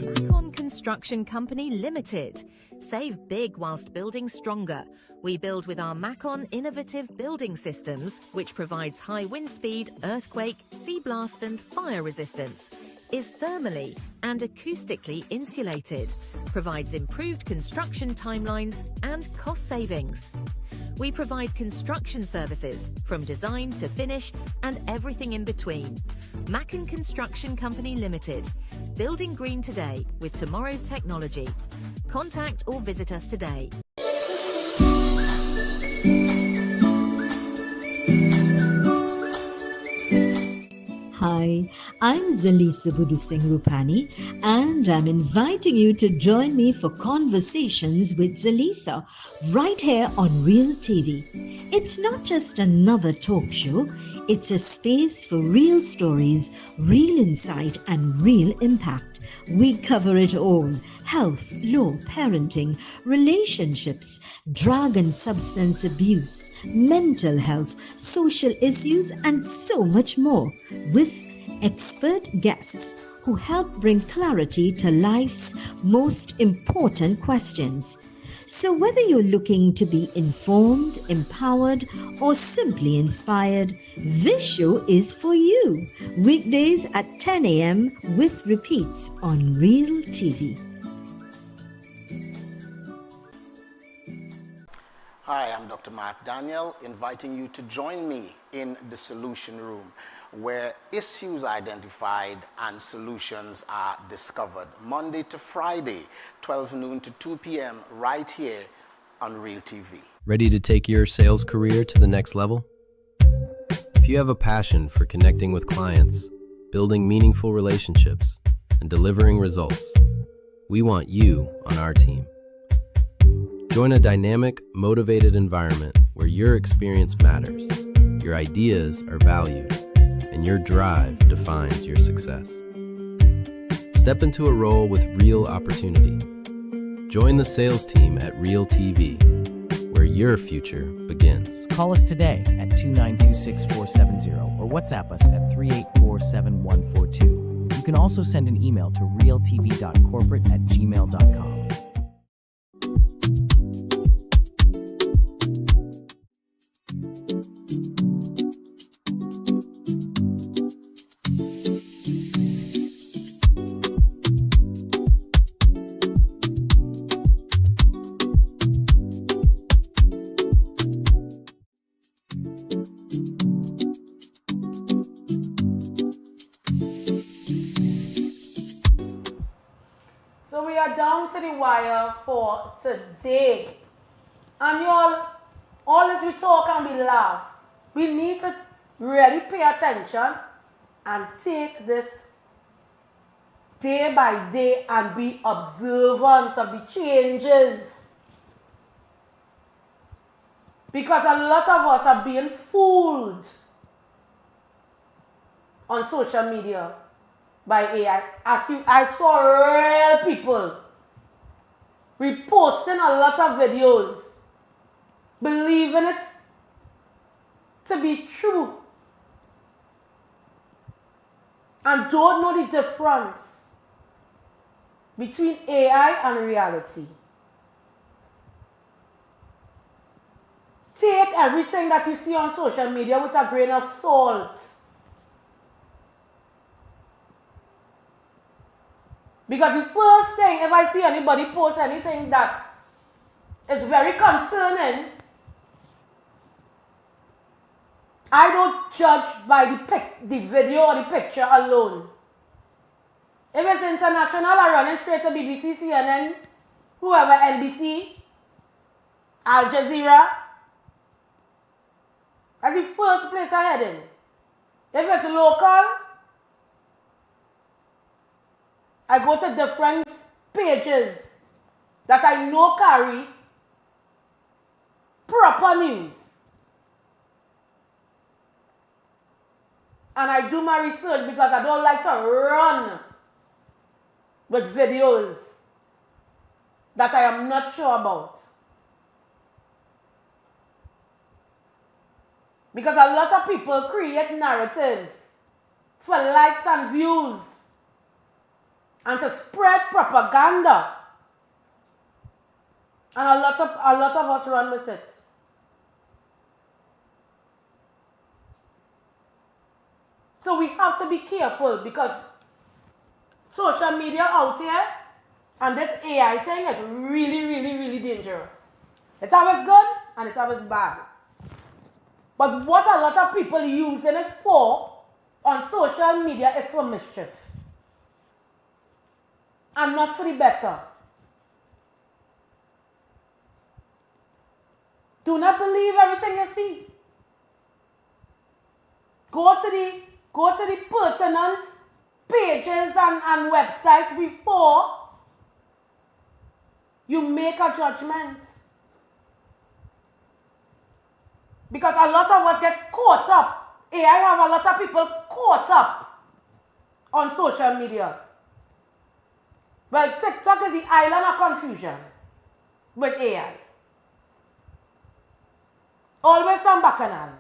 Macon Construction Company Limited. Save big whilst building stronger. We build with our Macon innovative building systems, which provides high wind speed, earthquake, sea blast and fire resistance, is thermally and acoustically insulated, provides improved construction timelines and cost savings. We provide construction services from design to finish and everything in between. Macon Construction Company Limited. Building green today with tomorrow's technology. Contact or visit us today. Hi, I'm Zelisa Rupani, and I'm inviting you to join me for Conversations with Zelisa right here on Real TV. It's not just another talk show, it's a space for real stories, real insight, and real impact. We cover it all: health, law, parenting, relationships, drug and substance abuse, mental health, social issues, and so much more, with expert guests who help bring clarity to life's most important questions. So whether you're looking to be informed, empowered, or simply inspired, this show is for you. Weekdays at 10 a.m. with repeats on Real TV. Hi, I'm Dr. Mark Daniel, inviting you to join me in the Solution Room, where issues identified and solutions are discovered. Monday to Friday, 12 noon to 2 p.m. right here on Real TV. Ready to take your sales career to the next level? If you have a passion for connecting with clients, building meaningful relationships, and delivering results, we want you on our team. Join a dynamic, motivated environment where your experience matters, your ideas are valued, and your drive defines your success. Step into a role with real opportunity. Join the sales team at Real TV, where your future begins. Call us today at 292-6470 or WhatsApp us at 384-7142. You can also send an email to realtv.corporate@gmail.com. So we are down to the wire for today. And all this we talk and we laugh, we need to really pay attention and take this day by day and be observant of the changes. Because a lot of us are being fooled. on social media by AI. I saw real people reposting a lot of videos, believing it to be true, and don't know the difference between AI and reality. Take everything that you see on social media with a grain of salt. Because the first thing, if I see anybody post anything that is very concerning, I don't judge by the video or the picture alone. If it's international, I run it straight to BBC, CNN, whoever, NBC, Al Jazeera. That's the first place I head in. If it's local, I go to different pages that I know carry proper news. And I do my research because I don't like to run with videos that I am not sure about. Because a lot of people create narratives for likes and views and to spread propaganda. And a lot of us run with it. So we have to be careful because social media out here and this AI thing is really, really, really dangerous. It's always good and it's always bad. But what a lot of people using it for on social media is for mischief. And not for the better. Do not believe everything you see. Go to the pertinent pages and websites before you make a judgment. Because a lot of us get caught up. AI have a lot of people caught up on social media. Well, TikTok is the island of confusion with AI. Always some bacchanal.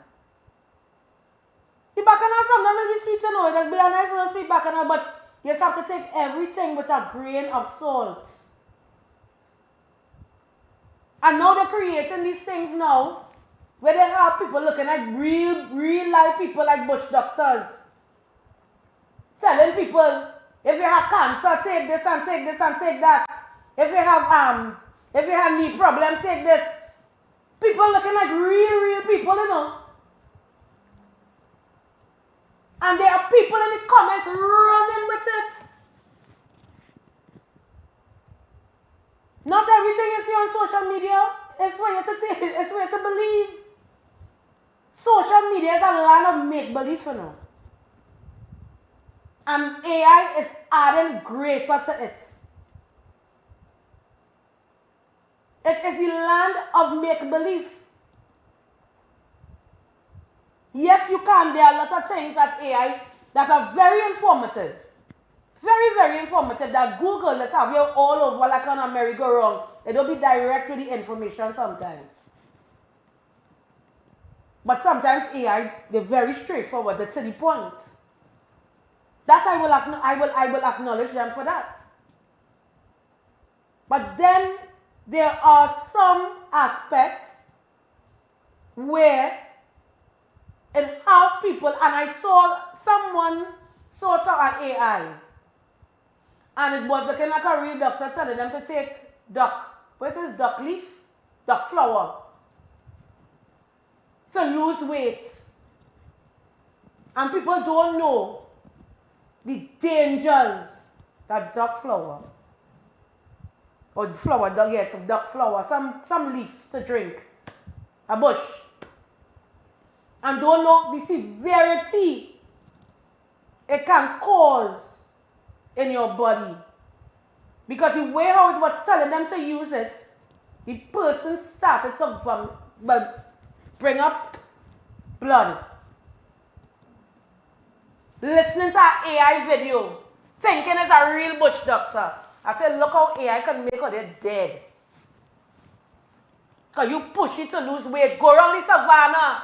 The bacchanal sometimes will be sweet, you know. It will be a nice little sweet bacchanal, but you just have to take everything with a grain of salt. And now they're creating these things now where they have people looking like real life people like bush doctors. Telling people, if you have cancer, take this and take this and take that. If you have knee problem, take this. People looking like real people, you know. And there are people in the comments running with it. Not everything you see on social media is for you to take, it's for you to believe. Social media is a land of make-believe, you know. And AI is adding greater to it. It is the land of make-believe. Yes, you can. There are a lot of things that AI that are very informative. Very, very informative that Google, let's have you all over like on a merry-go-round. It don't be direct to the information sometimes. But sometimes AI, they're very straightforward, they're to the point. That I will acknowledge them for that. But then there are some aspects where it have people, and I saw someone saw an AI, and it was looking like a real doctor telling them to take duck leaf, duck flower, to lose weight. And people don't know the dangers that duck flower, or flower, some duck flower, some leaf to drink, a bush, and don't know the severity it can cause in your body. Because the way how it was telling them to use it, the person started to bring up blood. listening to an AI video, thinking it's a real bush doctor. I said, look how AI can make her dead. Because you push it to lose weight. Go around the savannah.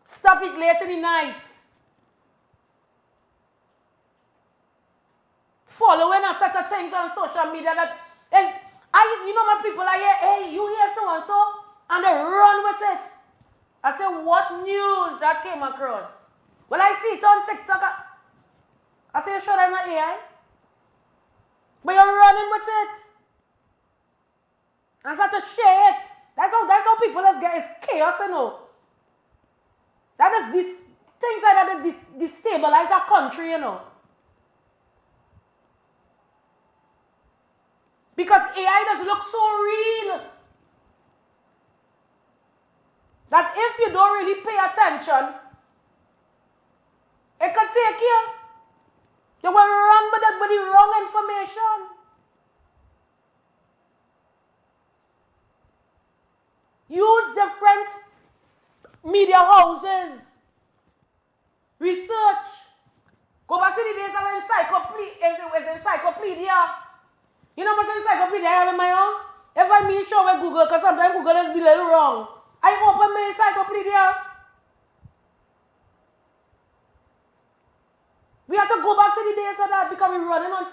Stop it late in the night. Following a set of things on social media that, and you know my people are here, hey, you hear so-and-so, and they run with it. I said, what news that came across? Well, I see it on TikTok. I say, you sure that's not AI? But you're running with it. And start to share it. That's how people get, it's chaos, you know. That is these things like that destabilize our country, you know. Because AI does look so real. That if you don't really pay attention, it can take you. You will run with the wrong information. Use different media houses. Research. Go back to the days of encyclopedia. You know how much encyclopedia I have in my house? If I mean sure with Google, because sometimes Google is a little wrong. I open my encyclopedia. We have to go back to the days of that because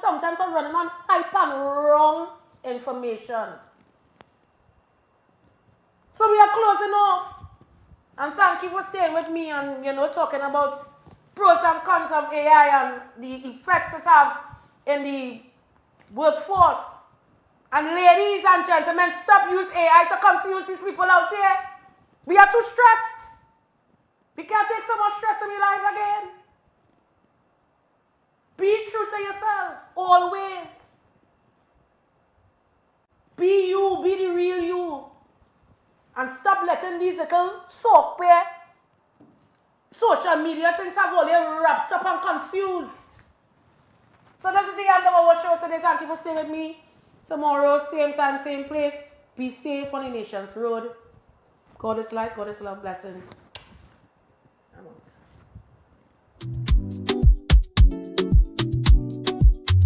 sometimes we're running on hype and wrong information. So we are closing off. And thank you for staying with me and, talking about pros and cons of AI and the effects it have in the workforce. And ladies and gentlemen, stop use AI to confuse these people out here. We are too stressed. We can't take so much stress in your life again. Be true to yourself, always. Be you, be the real you. And stop letting these little software, social media things have all you wrapped up and confused. So this is the end of our show today. Thank you for staying with me. Tomorrow, same time, same place. Be safe on the nation's road. God is light, God is love, blessings. I'm out.